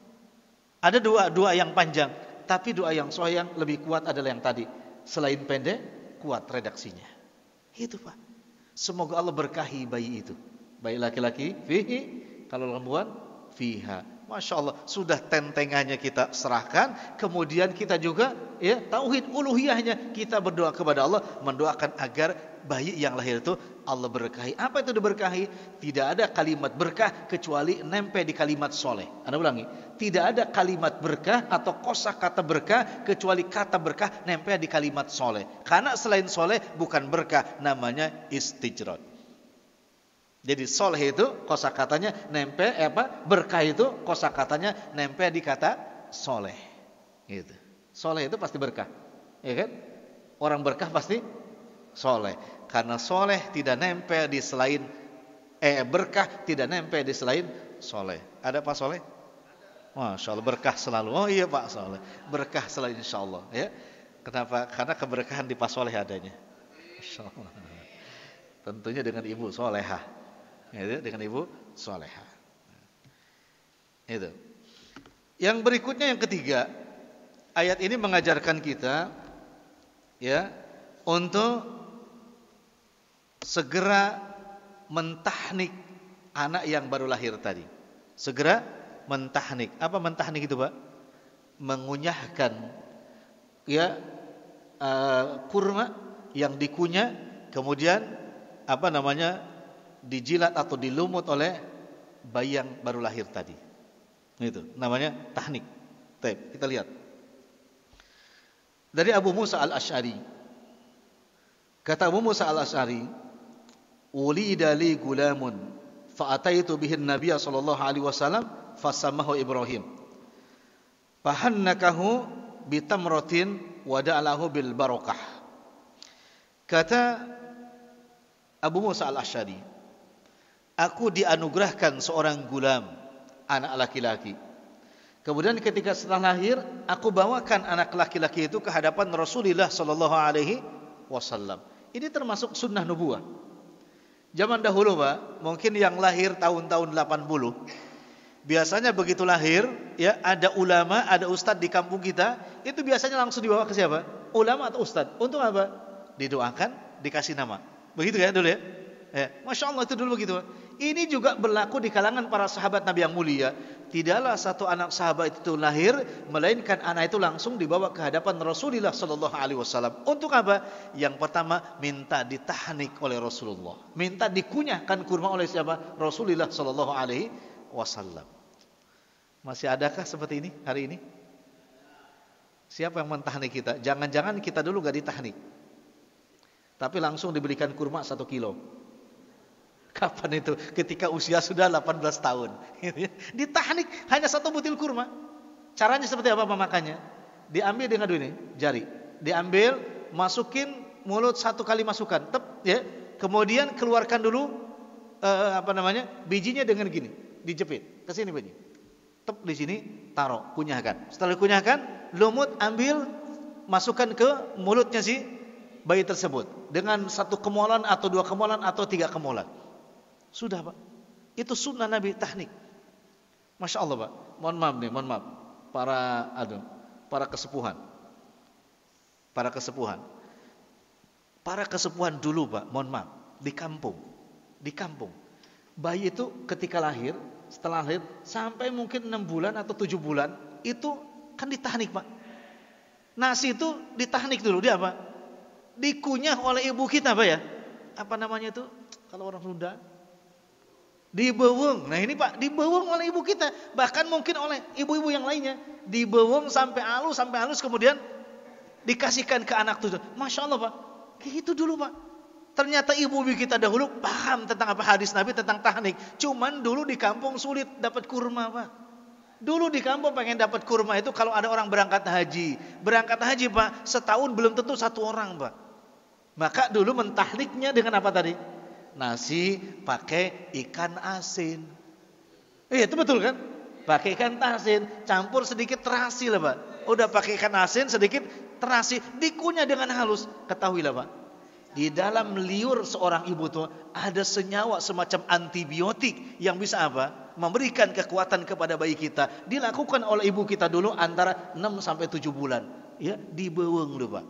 Ada doa yang panjang, tapi doa yang sahih yang lebih kuat adalah yang tadi. Selain pendek, kuat redaksinya. Itu, Pak. Semoga Allah berkahi bayi itu. Bayi laki-laki fihi, kalau perempuan fiha. Masya Allah, sudah tentengannya kita serahkan, kemudian kita juga ya tauhid uluhiyahnya, kita berdoa kepada Allah, mendoakan agar bayi yang lahir itu Allah berkahi. Apa itu diberkahi? Tidak ada kalimat berkah kecuali nempel di kalimat soleh. Anda ulangi, tidak ada kalimat berkah atau kosakata berkah kecuali kata berkah nempel di kalimat soleh. Karena selain soleh bukan berkah, namanya istijrad. Jadi soleh itu kosakatanya nempel, berkah itu kosakatanya nempel di kata soleh. Gitu. Soleh itu pasti berkah, ya kan? Orang berkah pasti soleh. Karena soleh tidak nempel di selain berkah tidak nempel di selain soleh. Ada Pak Soleh? Masya Allah, berkah selalu. Oh iya Pak Soleh, berkah selalu insya Allah. Ya. Kenapa? Karena keberkahan di Pak Soleh adanya. Insya Allah. Tentunya dengan ibu solehah. Itu dengan ibu solehah. Itu. Yang berikutnya yang ketiga, ayat ini mengajarkan kita ya untuk segera mentahnik anak yang baru lahir tadi. Segera mentahnik. Apa mentahnik itu, Pak? Mengunyahkan ya kurma yang dikunyah, kemudian dijilat atau dilumut oleh bayi yang baru lahir tadi. Itu namanya tahnik. Baik, kita lihat. Dari Abu Musa al-Asy'ari. Kata Abu Musa al-Asy'ari, "Ulida li gulamun Fa'ataitu bihin Nabiy sallallahu alaihi wasallam fasamahu Ibrahim. Fahannakahu bitamratin wada'alahu bil barakah. Kata Abu Musa al-Asy'ari, aku dianugerahkan seorang gulam, anak laki-laki. Kemudian ketika setelah lahir, aku bawakan anak laki-laki itu ke hadapan Rasulullah sallallahu alaihi wasallam. Ini termasuk sunnah nubuwah. Zaman dahulu, Pak, mungkin yang lahir tahun-tahun 80, biasanya begitu lahir, ya, ada ulama, ada ustadz di kampung kita, itu biasanya langsung dibawa ke siapa? Ulama atau ustadz. Untuk apa? Didoakan, dikasih nama. Begitu ya dulu ya? Masya Allah itu dulu begitu. Ini juga berlaku di kalangan para sahabat Nabi yang mulia. Tidaklah satu anak sahabat itu lahir, melainkan anak itu langsung dibawa ke hadapan Rasulullah sallallahu alaihi wasallam. Untuk apa? Yang pertama, minta ditahnik oleh Rasulullah. Minta dikunyahkan kurma oleh siapa? Rasulullah sallallahu alaihi wasallam. Masih adakah seperti ini hari ini? Siapa yang mentahnik kita? Jangan-jangan kita dulu gak ditahnik, tapi langsung diberikan kurma 1 kilo. Kapan itu? Ketika usia sudah 18 tahun. Ditahnik hanya 1 butil kurma. Caranya seperti apa memakannya? Diambil dengan ini, jari. Diambil, masukin mulut 1 kali masukkan. Tep, ya. Kemudian keluarkan dulu bijinya dengan gini, dijepit. Ke sini biji. Tep di sini, taruh, kunyahkan. Setelah kunyahkan, lumut ambil, masukkan ke mulutnya si bayi tersebut dengan 1 kemolan atau 2 kemolan atau 3 kemolan. Sudah, Pak. Itu sunnah Nabi tahnik. Masya Allah, Pak. Mohon maaf para kesepuhan. Para kesepuhan dulu, Pak, mohon maaf, di kampung. Bayi itu ketika lahir, setelah lahir sampai mungkin 6 bulan atau 7 bulan, itu kan ditahnik, Pak. Nasi itu ditahnik dulu, dia apa? Dikunyah oleh ibu kita, Pak, ya. Apa namanya itu? Kalau orang Sunda, dibeweng. Nah ini, Pak, dibeweng oleh ibu kita. Bahkan mungkin oleh ibu-ibu yang lainnya. Dibeweng sampai halus, kemudian dikasihkan ke anak itu. Masya Allah, Pak. Gitu dulu, Pak. Ternyata ibu-ibu kita dahulu paham tentang apa hadis Nabi tentang tahnik. Cuman dulu di kampung sulit dapat kurma, Pak. Dulu di kampung pengen dapat kurma itu kalau ada orang berangkat haji. Berangkat haji, Pak, setahun belum tentu 1 orang, Pak. Maka dulu mentahniknya dengan apa tadi? Nasi pakai ikan asin. Iya, itu betul kan? Pakai ikan asin, campur sedikit terasi lah, Pak. Udah pakai ikan asin sedikit terasi, dikunyah dengan halus. Ketahuilah, Pak, di dalam liur seorang ibu itu ada senyawa semacam antibiotik yang bisa apa? Memberikan kekuatan kepada bayi kita. Dilakukan oleh ibu kita dulu antara 6 sampai 7 bulan. Ya, dibeweng dulu, Pak.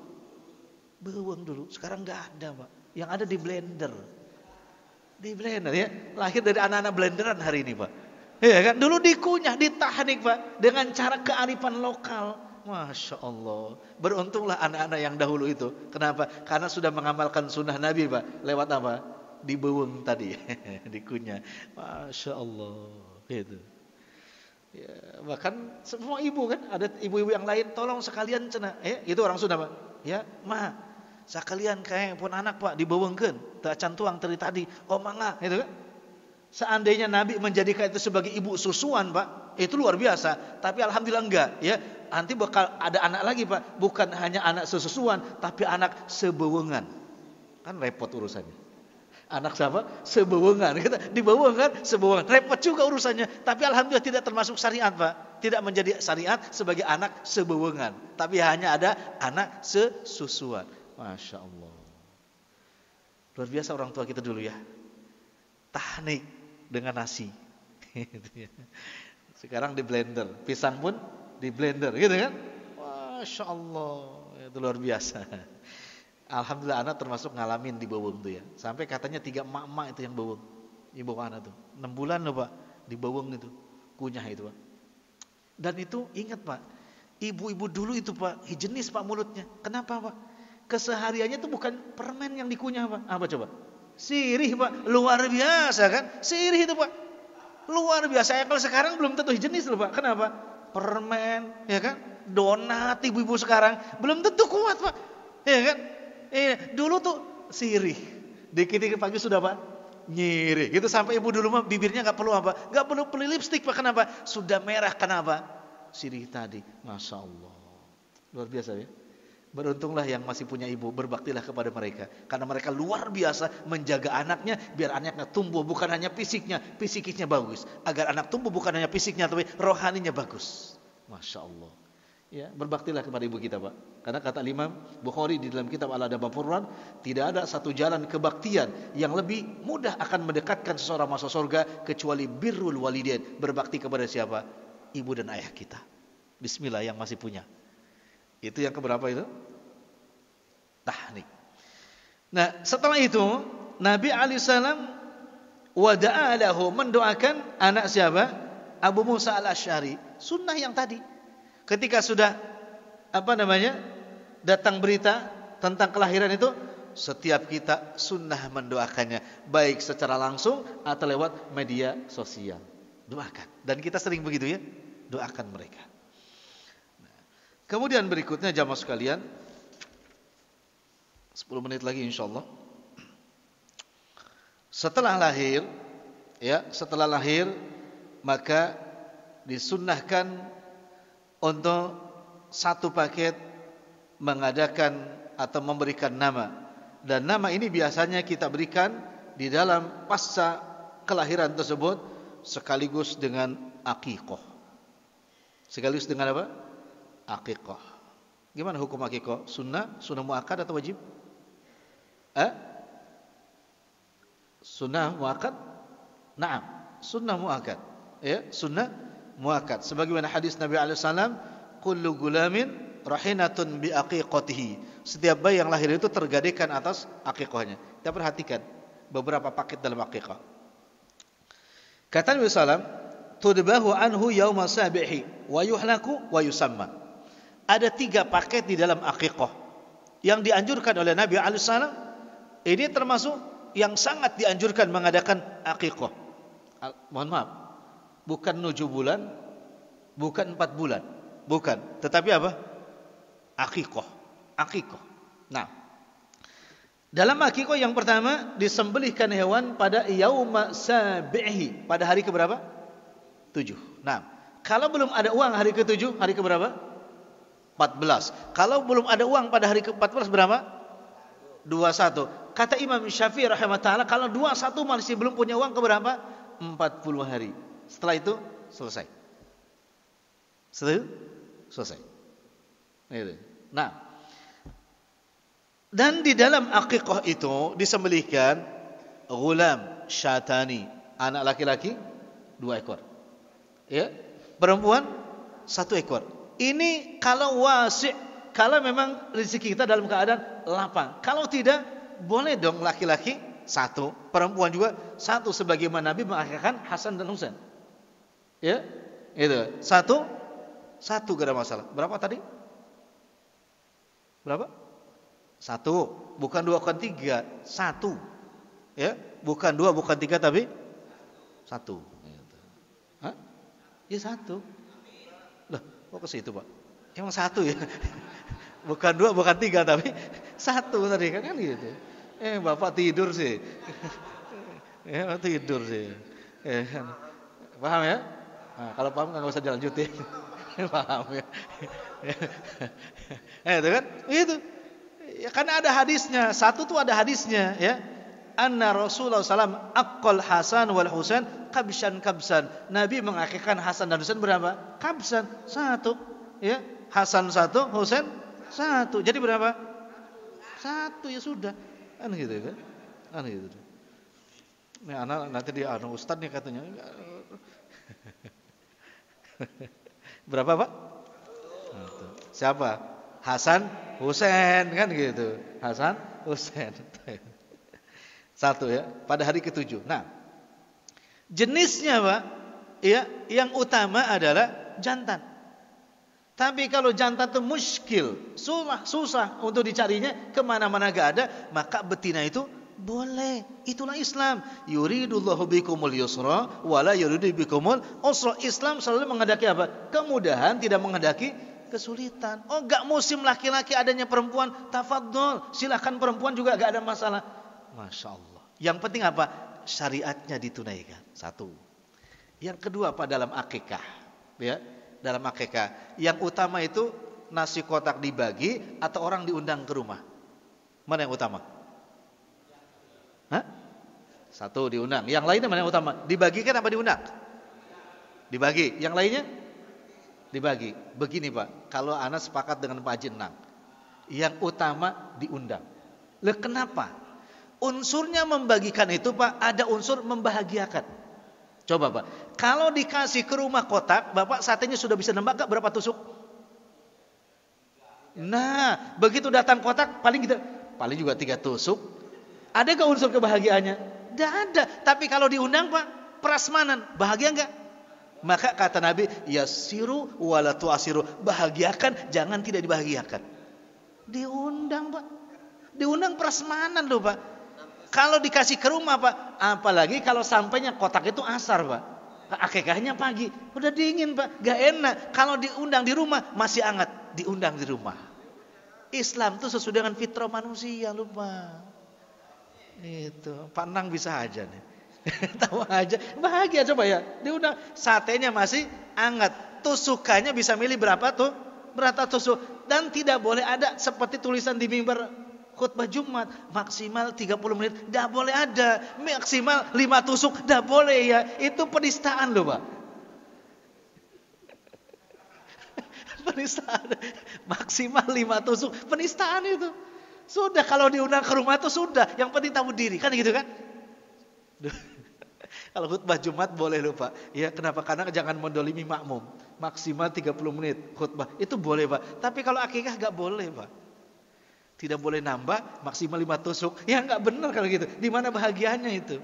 Beweng dulu. Sekarang enggak ada, Pak. Yang ada di blender. Di blender, ya. Lahir dari anak-anak blenderan hari ini, Pak. Ya kan? Dulu dikunyah, ditahnik, Pak, dengan cara kearifan lokal. Masya Allah. Beruntunglah anak-anak yang dahulu itu. Kenapa? Karena sudah mengamalkan sunnah Nabi, Pak. Lewat apa? Dibeweng tadi. Dikunyah. Masya Allah. Itu. Ya, bahkan semua ibu kan, ada ibu-ibu yang lain, tolong sekalian cenah. Itu orang Sunda, Pak. Ya, mah. Sekalian kayak pun anak, Pak, dibewengkeun. Tak cantuang tadi. Oh, mangga, gitu kan? Seandainya Nabi menjadikan itu sebagai ibu susuan, Pak, itu luar biasa. Tapi alhamdulillah enggak, ya. Nanti bakal ada anak lagi, Pak. Bukan hanya anak sesusuan, tapi anak sebewengan. Kan repot urusannya. Anak siapa? Sebewengan. Kita dibeweng kan, sebewengan. Repot juga urusannya. Tapi alhamdulillah tidak termasuk syariat, Pak. Tidak menjadi syariat sebagai anak sebewengan. Tapi hanya ada anak sesusuan. Masya Allah. Luar biasa orang tua kita dulu, ya. Tahnik dengan nasi. Sekarang di blender. Pisang pun di blender, gitu kan? Masya Allah, itu luar biasa. Alhamdulillah anak termasuk ngalamin di bawang tuh, ya. Sampai katanya 3 emak-emak itu yang bawang. Ibu anak tuh 6 bulan loh, Pak, di bawang itu, kunyah itu, Pak. Dan itu ingat, Pak, ibu-ibu dulu itu, Pak, higienis, Pak, mulutnya. Kenapa, Pak? Kesehariannya itu bukan permen yang dikunyah, Pak. Apa coba? Sirih, Pak. Luar biasa kan? Sirih itu, Pak. Luar biasa. Ya, kalau sekarang belum tentu higienis loh, Pak. Kenapa? Permen, ya kan? Donat ibu-ibu sekarang belum tentu kuat, Pak. Ya kan? Dulu tuh sirih. Dikit-dikit pagi sudah, Pak, Nyiri. Gitu sampai ibu dulu mah bibirnya nggak perlu apa? Nggak perlu beli lipstik. Kenapa? Sudah merah. Kenapa? Sirih tadi. Masya Allah. Luar biasa ya. Beruntunglah yang masih punya ibu, berbaktilah kepada mereka. Karena mereka luar biasa menjaga anaknya, biar anaknya tumbuh bukan hanya fisiknya bagus. Agar anak tumbuh bukan hanya fisiknya, tapi rohaninya bagus. Masya Allah. Ya, berbaktilah kepada ibu kita, Pak. Karena kata Imam Bukhari di dalam kitab Al-Adab Al-Mufrad, tidak ada satu jalan kebaktian yang lebih mudah akan mendekatkan seseorang masuk surga kecuali birrul walidain, berbakti kepada siapa? Ibu dan ayah kita. Bismillah yang masih punya. Itu yang keberapa itu? Tahnik. Nah, setelah itu Nabi alaihissalam wada'a lahu, mendoakan anak siapa? Abu Musa al-Asy'ari. Sunnah yang tadi. Ketika sudah datang berita tentang kelahiran itu, setiap kita sunnah mendoakannya, baik secara langsung atau lewat media sosial. Doakan. Dan kita sering begitu ya, doakan mereka. Kemudian berikutnya jamaah sekalian, 10 menit lagi insyaallah. Setelah lahir maka disunnahkan untuk satu paket mengadakan atau memberikan nama. Dan nama ini biasanya kita berikan di dalam pasca kelahiran tersebut sekaligus dengan aqiqah. Sekaligus dengan apa? Aqiqah. Gimana hukum aqiqah? Sunnah muakkad atau wajib? Sunnah muakkad? Naam, sunnah muakkad. Ya, sunnah muakkad. Sebagaimana hadis Nabi alaihissalam, kullu gulamin rahinatun bi aqiqatihi. Setiap bayi yang lahir itu tergadaikan atas aqiqahnya. Kita perhatikan beberapa paket dalam aqiqah. Kata Nabi sallallahu alaihi wasallam, tudbahu anhu yauma sabihi wa yuhlaku wa yusamma. Ada 3 paket di dalam aqiqah yang dianjurkan oleh Nabi alaihissalam. Ini termasuk yang sangat dianjurkan mengadakan aqiqah. Mohon maaf, bukan 7 bulan, bukan 4 bulan, bukan. Tetapi apa? Aqiqah. Nah, dalam aqiqah yang pertama disembelihkan hewan pada yauma sabihi, pada hari keberapa? 7. Nah, kalau belum ada uang hari ke-7, hari keberapa? 14. Kalau belum ada uang pada hari ke-14 berapa? 21. Kata Imam Syafi'i rahimahullah, kalau 21 masih belum punya uang keberapa? 40 hari. Setelah itu selesai. Selesai. Nah, dan di dalam aqiqah itu disembelihkan ghulam syatani, anak laki-laki 2 ekor. Ya, perempuan 1 ekor. Ini kalau wasi', kalau memang rezeki kita dalam keadaan lapang. Kalau tidak, boleh dong laki-laki 1, perempuan juga 1, sebagaimana Nabi mengakikahkan Hasan dan Husain. Ya, itu 1 gak ada masalah. Berapa tadi? Berapa? 1, bukan 2, bukan 3, 1. Ya, bukan 2, bukan 3, tapi 1. Hah? Ya 1. Lah, kok ke situ, Pak? Emang 1 ya? Bukan 2, bukan 3, tapi 1 tadi kan gitu. Bapak tidur sih. Tidur sih. Paham ya? Nah, kalau paham enggak usah dilanjutin. Paham ya? Itu kan? Itu. Ya, karena ada hadisnya. 1 tuh ada hadisnya, ya. Anna Rasulullah SAW aqqal Hasan wal Husain kabsan. Nabi mengakikkan Hasan dan Husain berapa? Kabsan, 1. Ya, Hasan 1, Husain 1. Jadi berapa? 1, ya sudah. Kan gitu kan? Kan gitu. Ini anak nanti dia ustaz nih katanya. Berapa, Pak? 1. Siapa? Hasan, Husain, kan gitu. Hasan, Husain. 1 ya, pada hari ke-7. Nah, jenisnya Pak, ya, yang utama adalah jantan. Tapi kalau jantan itu muskil, susah untuk dicarinya, kemana-mana gak ada, maka betina itu boleh. Itulah Islam. Yuridullahu bikumul yusra wala yuridu bikumul usra. Islam selalu menghendaki apa? Kemudahan, tidak menghendaki kesulitan. Oh, gak musim laki-laki adanya perempuan, tafadhol, silakan perempuan juga gak ada masalah. Masya Allah. Yang penting apa? syariatnya ditunaikan. Satu. Yang kedua Pak, dalam akikah, ya, dalam akikah yang utama itu nasi kotak dibagi atau orang diundang ke rumah? Mana yang utama? Hah? Satu, diundang. Yang lainnya mana yang utama? Dibagikan apa diundang? Dibagi. Yang lainnya? Dibagi. Begini Pak, kalau ana sepakat dengan Pak Jenang, yang utama diundang. Lah kenapa? Unsurnya membagikan itu Pak, ada unsur membahagiakan. Coba Pak, kalau dikasih ke rumah kotak, Bapak satenya sudah bisa nembak gak berapa tusuk? Nah, begitu datang kotak paling juga 3 tusuk. Ada gak unsur kebahagiaannya? Tidak ada. Tapi kalau diundang Pak, prasmanan, bahagia enggak? Maka kata Nabi, yassiru wala tu'asiru, bahagiakan, jangan tidak dibahagiakan. Diundang Pak, diundang prasmanan loh Pak. Kalau dikasih ke rumah Pak, apalagi kalau sampainya kotak itu asar Pak, akikahnya pagi, udah dingin Pak, gak enak. Kalau diundang di rumah masih hangat, diundang di rumah. Islam itu sesuai dengan fitrah manusia loh Pak. Itu Pak Nang bisa aja nih. Tahu aja, bahagia coba ya. Diundang, satenya masih hangat, tusukannya bisa milih berapa tusuk, dan tidak boleh ada seperti tulisan di mimbar khutbah Jumat maksimal 30 menit, tidak boleh ada maksimal 5 tusuk, tidak boleh ya. Itu penistaan loh Pak. Penistaan, maksimal 5 tusuk, penistaan itu. Sudah kalau diundang ke rumah itu sudah, yang penting tahu diri kan gitu kan. Kalau khutbah Jumat boleh loh Pak. Ya kenapa? Karena jangan mendolimi makmum. Maksimal 30 menit khutbah. Itu boleh Pak. Tapi kalau akikah gak boleh Pak. Tidak boleh nambah, maksimal 5 tusuk. Ya gak benar kalau gitu. Di mana bahagianya itu?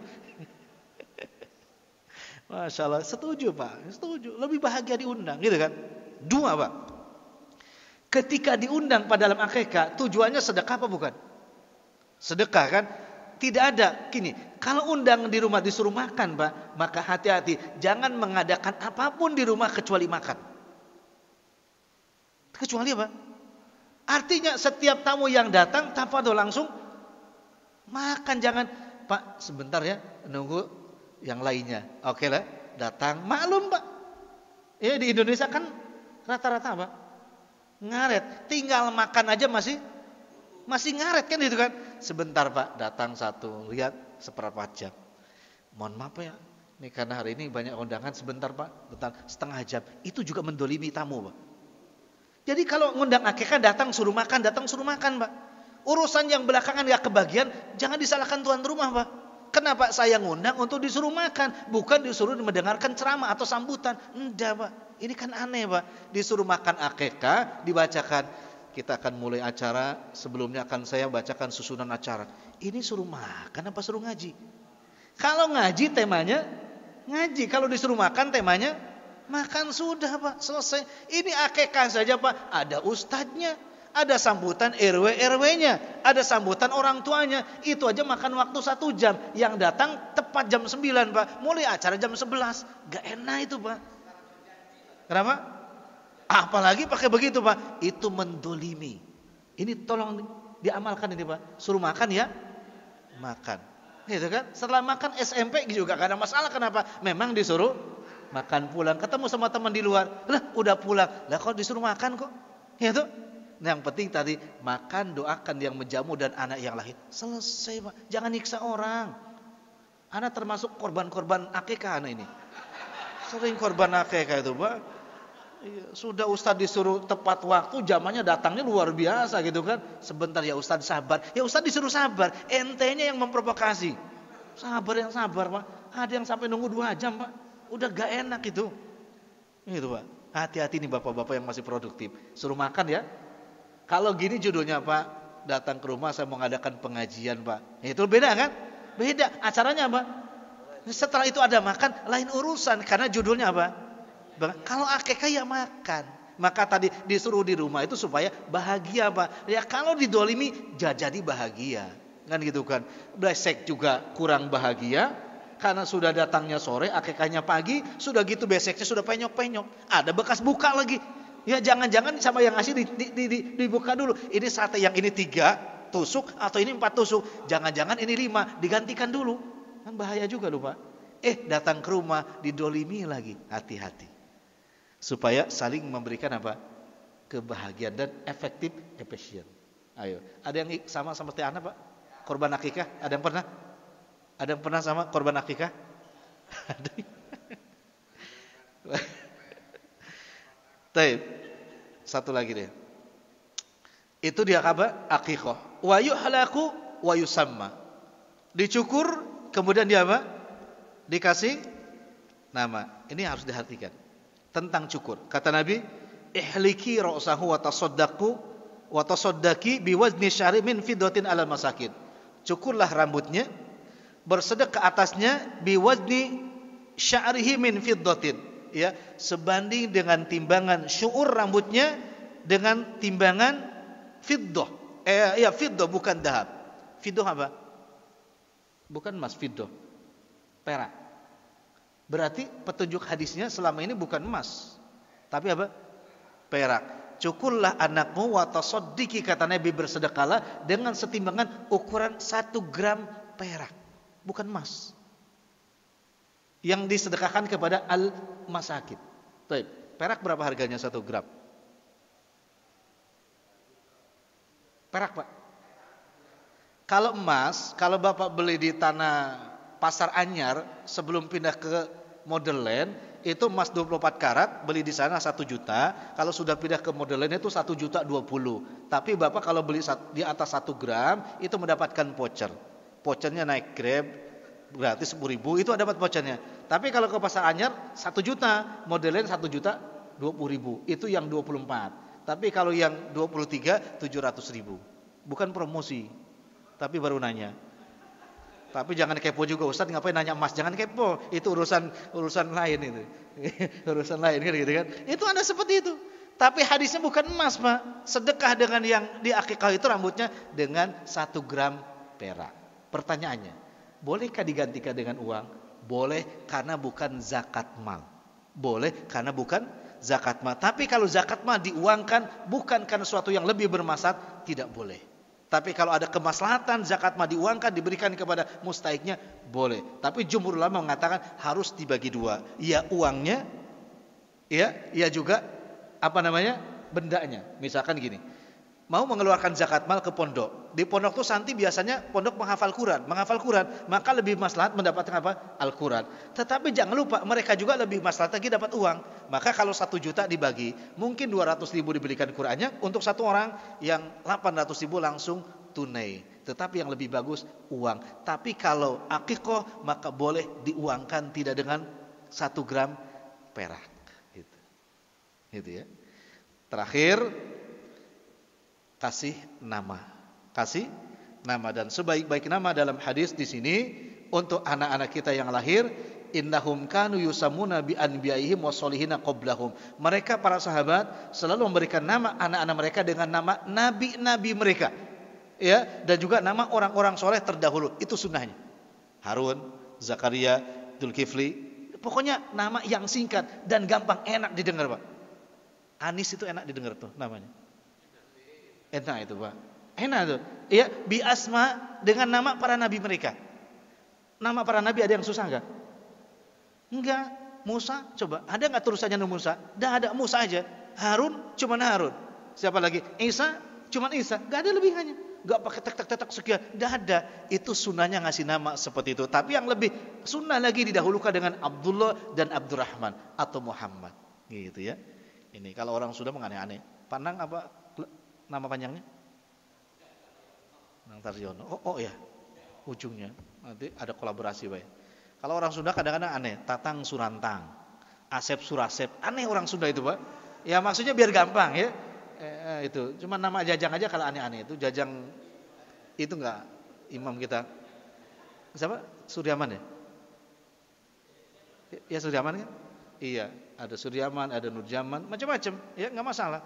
Masya Allah. Setuju Pak. Setuju. Lebih bahagia diundang gitu kan. 2 Pak. Ketika diundang pada dalam akikah, tujuannya sedekah apa bukan? Sedekah kan? Tidak ada. Gini, kalau undang di rumah disuruh makan Pak, maka hati-hati. Jangan mengadakan apapun di rumah kecuali makan. Kecuali apa? Artinya setiap tamu yang datang, tafadhol langsung makan. Jangan, Pak sebentar ya, nunggu yang lainnya. Oke lah, datang. Maklum Pak. Ya di Indonesia kan rata-rata Pak ngaret. Tinggal makan aja masih ngaret kan gitu kan. Sebentar Pak, datang satu, lihat seperempat jam. Mohon maaf ya, ini karena hari ini banyak undangan, sebentar Pak, bentar, setengah jam. Itu juga mendolimi tamu Pak. Jadi kalau ngundang akikah datang suruh makan Pak. Urusan yang belakangan gak kebagian, jangan disalahkan tuan rumah Pak. Kenapa saya ngundang untuk disuruh makan, bukan disuruh mendengarkan ceramah atau sambutan. Enggak Pak, ini kan aneh Pak. Disuruh makan akikah, dibacakan. Kita akan mulai acara, sebelumnya akan saya bacakan susunan acara. Ini suruh makan apa suruh ngaji? Kalau ngaji temanya ngaji, kalau disuruh makan temanya makan, sudah Pak, selesai. Ini akikah saja Pak, ada ustadznya, ada sambutan RW-RW-nya, ada sambutan orang tuanya. Itu aja makan waktu 1 jam. Yang datang tepat jam 9 Pak, mulai acara jam 11. Gak enak itu Pak. Kenapa? Apalagi pakai begitu Pak, itu mendolimi. Ini tolong diamalkan ini Pak. Suruh makan ya, makan. Gitu kan? Setelah makan SMP juga gak ada masalah. Kenapa? Memang disuruh makan, pulang, ketemu sama teman di luar. Lah udah pulang. Lah kok disuruh makan kok? Gitu. Yang penting tadi makan, doakan yang menjamu dan anak yang lahir. Selesai Pak. Jangan nyiksa orang. Anak termasuk korban-korban akikah anak ini. Sering korban akikah itu Pak. Sudah Ustadz disuruh tepat waktu, zamannya datangnya luar biasa gitu kan. Sebentar ya Ustadz, sabar. Ya Ustadz disuruh sabar, entenya yang memprovokasi. Sabar yang sabar Pak. Ada yang sampai nunggu 2 jam Pak. Udah gak enak itu. Gitu Pak. Hati-hati nih bapak-bapak yang masih produktif. Suruh makan ya. Kalau gini judulnya Pak, datang ke rumah saya mau ngadakan pengajian Pak. Itu beda kan? Beda. Acaranya apa? Setelah itu ada makan, lain urusan. Karena judulnya apa? Kalau akikah ya makan. Maka tadi disuruh di rumah itu supaya bahagia Pak. Ya kalau didolimi jadi bahagia. Kan gitu kan. Besek juga kurang bahagia. Karena sudah datangnya sore, akikahnya pagi. Sudah gitu beseknya sudah penyok-penyok. Ada bekas buka lagi. Ya jangan-jangan sama yang ngasih dibuka dulu. Ini sate yang ini 3 tusuk atau ini 4 tusuk. Jangan-jangan ini 5 digantikan dulu. Kan bahaya juga lupa. Datang ke rumah didolimi lagi. Hati-hati. Supaya saling memberikan apa? Kebahagiaan dan efektif, efisien. Ayo, ada yang sama seperti Anda, Pak? Korban akikah? Ada yang pernah? Ada yang pernah sama korban akikah? Taib. Satu lagi deh. Itu dia apa? Akikah. Wa yuhlaku wa yusamma. Dicukur, kemudian dia apa? Dikasih nama. Ini harus diperhatikan. Tentang cukur. Kata Nabi, ihliki ra'sahu wa tasaddaqi biwazni syari min fiddatin 'alal masakin. Cukurlah rambutnya, bersedekah ke atasnya biwazni sya'rihi min fiddatin, ya, sebanding dengan timbangan syu'ur rambutnya dengan timbangan fiddah. Fiddah bukan dahab. Fiddah apa? Bukan emas, fiddah. Perak. Berarti petunjuk hadisnya selama ini bukan emas, tapi apa? Perak. Cukurlah anakmu wa tasaddiqi, kata Nabi, bersedekahlah dengan setimbangan ukuran 1 gram perak, bukan emas. Yang disedekahkan kepada al-masakin. Baik, perak berapa harganya 1 gram? Perak, Pak. Kalau emas, kalau Bapak beli di tanah Pasar Anyar sebelum pindah ke Model Land, itu emas 24 karat beli di sana 1 juta. Kalau sudah pindah ke Model Land itu 1 juta 20. Tapi Bapak kalau beli di atas 1 gram itu mendapatkan voucher. Vouchernya naik Grab gratis 10.000, itu dapat vouchernya. Tapi kalau ke Pasar Anyar 1 juta, Model Land 1 juta 20.000. Itu yang 24. Tapi kalau yang 23 700.000. Bukan promosi. Tapi baru nanya. Tapi jangan kepo juga, Ustaz ngapain nanya emas? Jangan kepo, itu urusan lain itu. Urusan lain kan gitu kan. Itu ada seperti itu. Tapi hadisnya bukan emas, Pak. Sedekah dengan yang di akikah itu rambutnya dengan 1 gram perak. Pertanyaannya, bolehkah digantikan dengan uang? Boleh, karena bukan zakat mal. Boleh karena bukan zakat mal. Tapi kalau zakat mal diuangkan bukan karena sesuatu yang lebih bermanfaat, tidak boleh. Tapi kalau ada kemaslahatan zakat mal diuangkan diberikan kepada mustahiknya, boleh. Tapi jumhur ulama mengatakan harus dibagi 2. Ya uangnya, ya juga bendanya. Misalkan gini, mau mengeluarkan zakat mal ke pondok. Di pondok tuh santri biasanya pondok menghafal Quran, maka lebih maslahat mendapatkan apa? Al-Quran. Tetapi jangan lupa mereka juga lebih maslahat lagi dapat uang. Maka kalau 1 juta dibagi, mungkin 200.000 diberikan Qurannya untuk 1 orang, yang 800.000 langsung tunai. Tetapi yang lebih bagus uang. Tapi kalau akikah maka boleh diuangkan, tidak dengan 1 gram perak. Gitu ya. Terakhir, kasih nama. Kasih nama, dan sebaik-baik nama dalam hadis di sini untuk anak-anak kita yang lahir, innahum kanu yusammuna bi anbiyaihim wassolihina qablahum. Mereka para sahabat selalu memberikan nama anak-anak mereka dengan nama nabi-nabi mereka. Ya, dan juga nama orang-orang soleh terdahulu. Itu sunnahnya. Harun, Zakaria, Dzulkifli. Pokoknya nama yang singkat dan gampang, enak didengar, Pak. Anis itu enak didengar tuh namanya. Enak itu, Pak. Enak tuh. Ya, bi asma, dengan nama para nabi mereka. Nama para nabi ada yang susah enggak? Enggak. Musa, coba. Ada enggak tulisannya Musa? Enggak ada, Musa aja. Harun, cuman Harun. Siapa lagi? Isa, cuman Isa. Enggak ada lebihannya. Enggak pakai tek sekian. Enggak ada. Itu sunnahnya ngasih nama seperti itu. Tapi yang lebih sunnah lagi didahulukan dengan Abdullah dan Abdurrahman atau Muhammad. Gitu ya. Ini kalau orang sudah menganeh-aneh. Pandang apa nama panjangnya? Nang Tarjono. Oh ya. Ujungnya. Nanti ada kolaborasi, Pak. Kalau orang Sunda kadang-kadang aneh. Tatang Surantang, Asep Surasep. Aneh orang Sunda itu, Pak. Ya maksudnya biar gampang ya. Itu. Cuma nama Jajang aja kalau aneh-aneh itu. Jajang itu enggak imam kita. Siapa? Suryaman ya? Ya Suryaman kan? Iya. Ada Suryaman, ada Nurjaman. Macam-macam. Ya enggak masalah.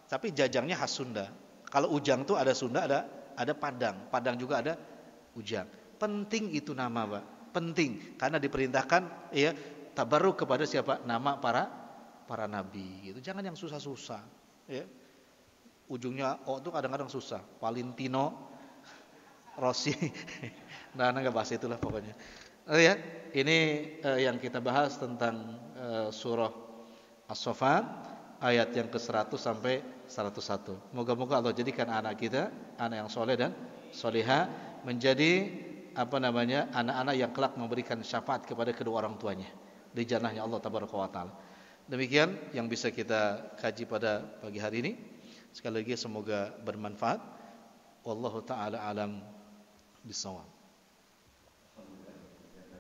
Tapi Jajangnya khas Sunda. Kalau Ujang tuh ada Sunda, ada Padang. Padang juga ada Ujang. Penting itu nama, Pak. Penting karena diperintahkan ya tabarruk kepada siapa? Nama para nabi. Itu jangan yang susah-susah, ya. Ujungnya itu kadang-kadang susah. Valentino Rossi. Nah, enggak bahas itulah pokoknya. Ya, ini yang kita bahas tentang surah As-Saffat ayat yang ke-100 sampai 101. Moga-moga Allah jadikan anak kita anak yang soleh dan soleha, menjadi anak-anak yang kelak memberikan syafaat kepada kedua orang tuanya di jannahnya Allah tabaraka wa taala. Demikian yang bisa kita kaji pada pagi hari ini. Sekali lagi semoga bermanfaat. Wallahu taala alam bisawab.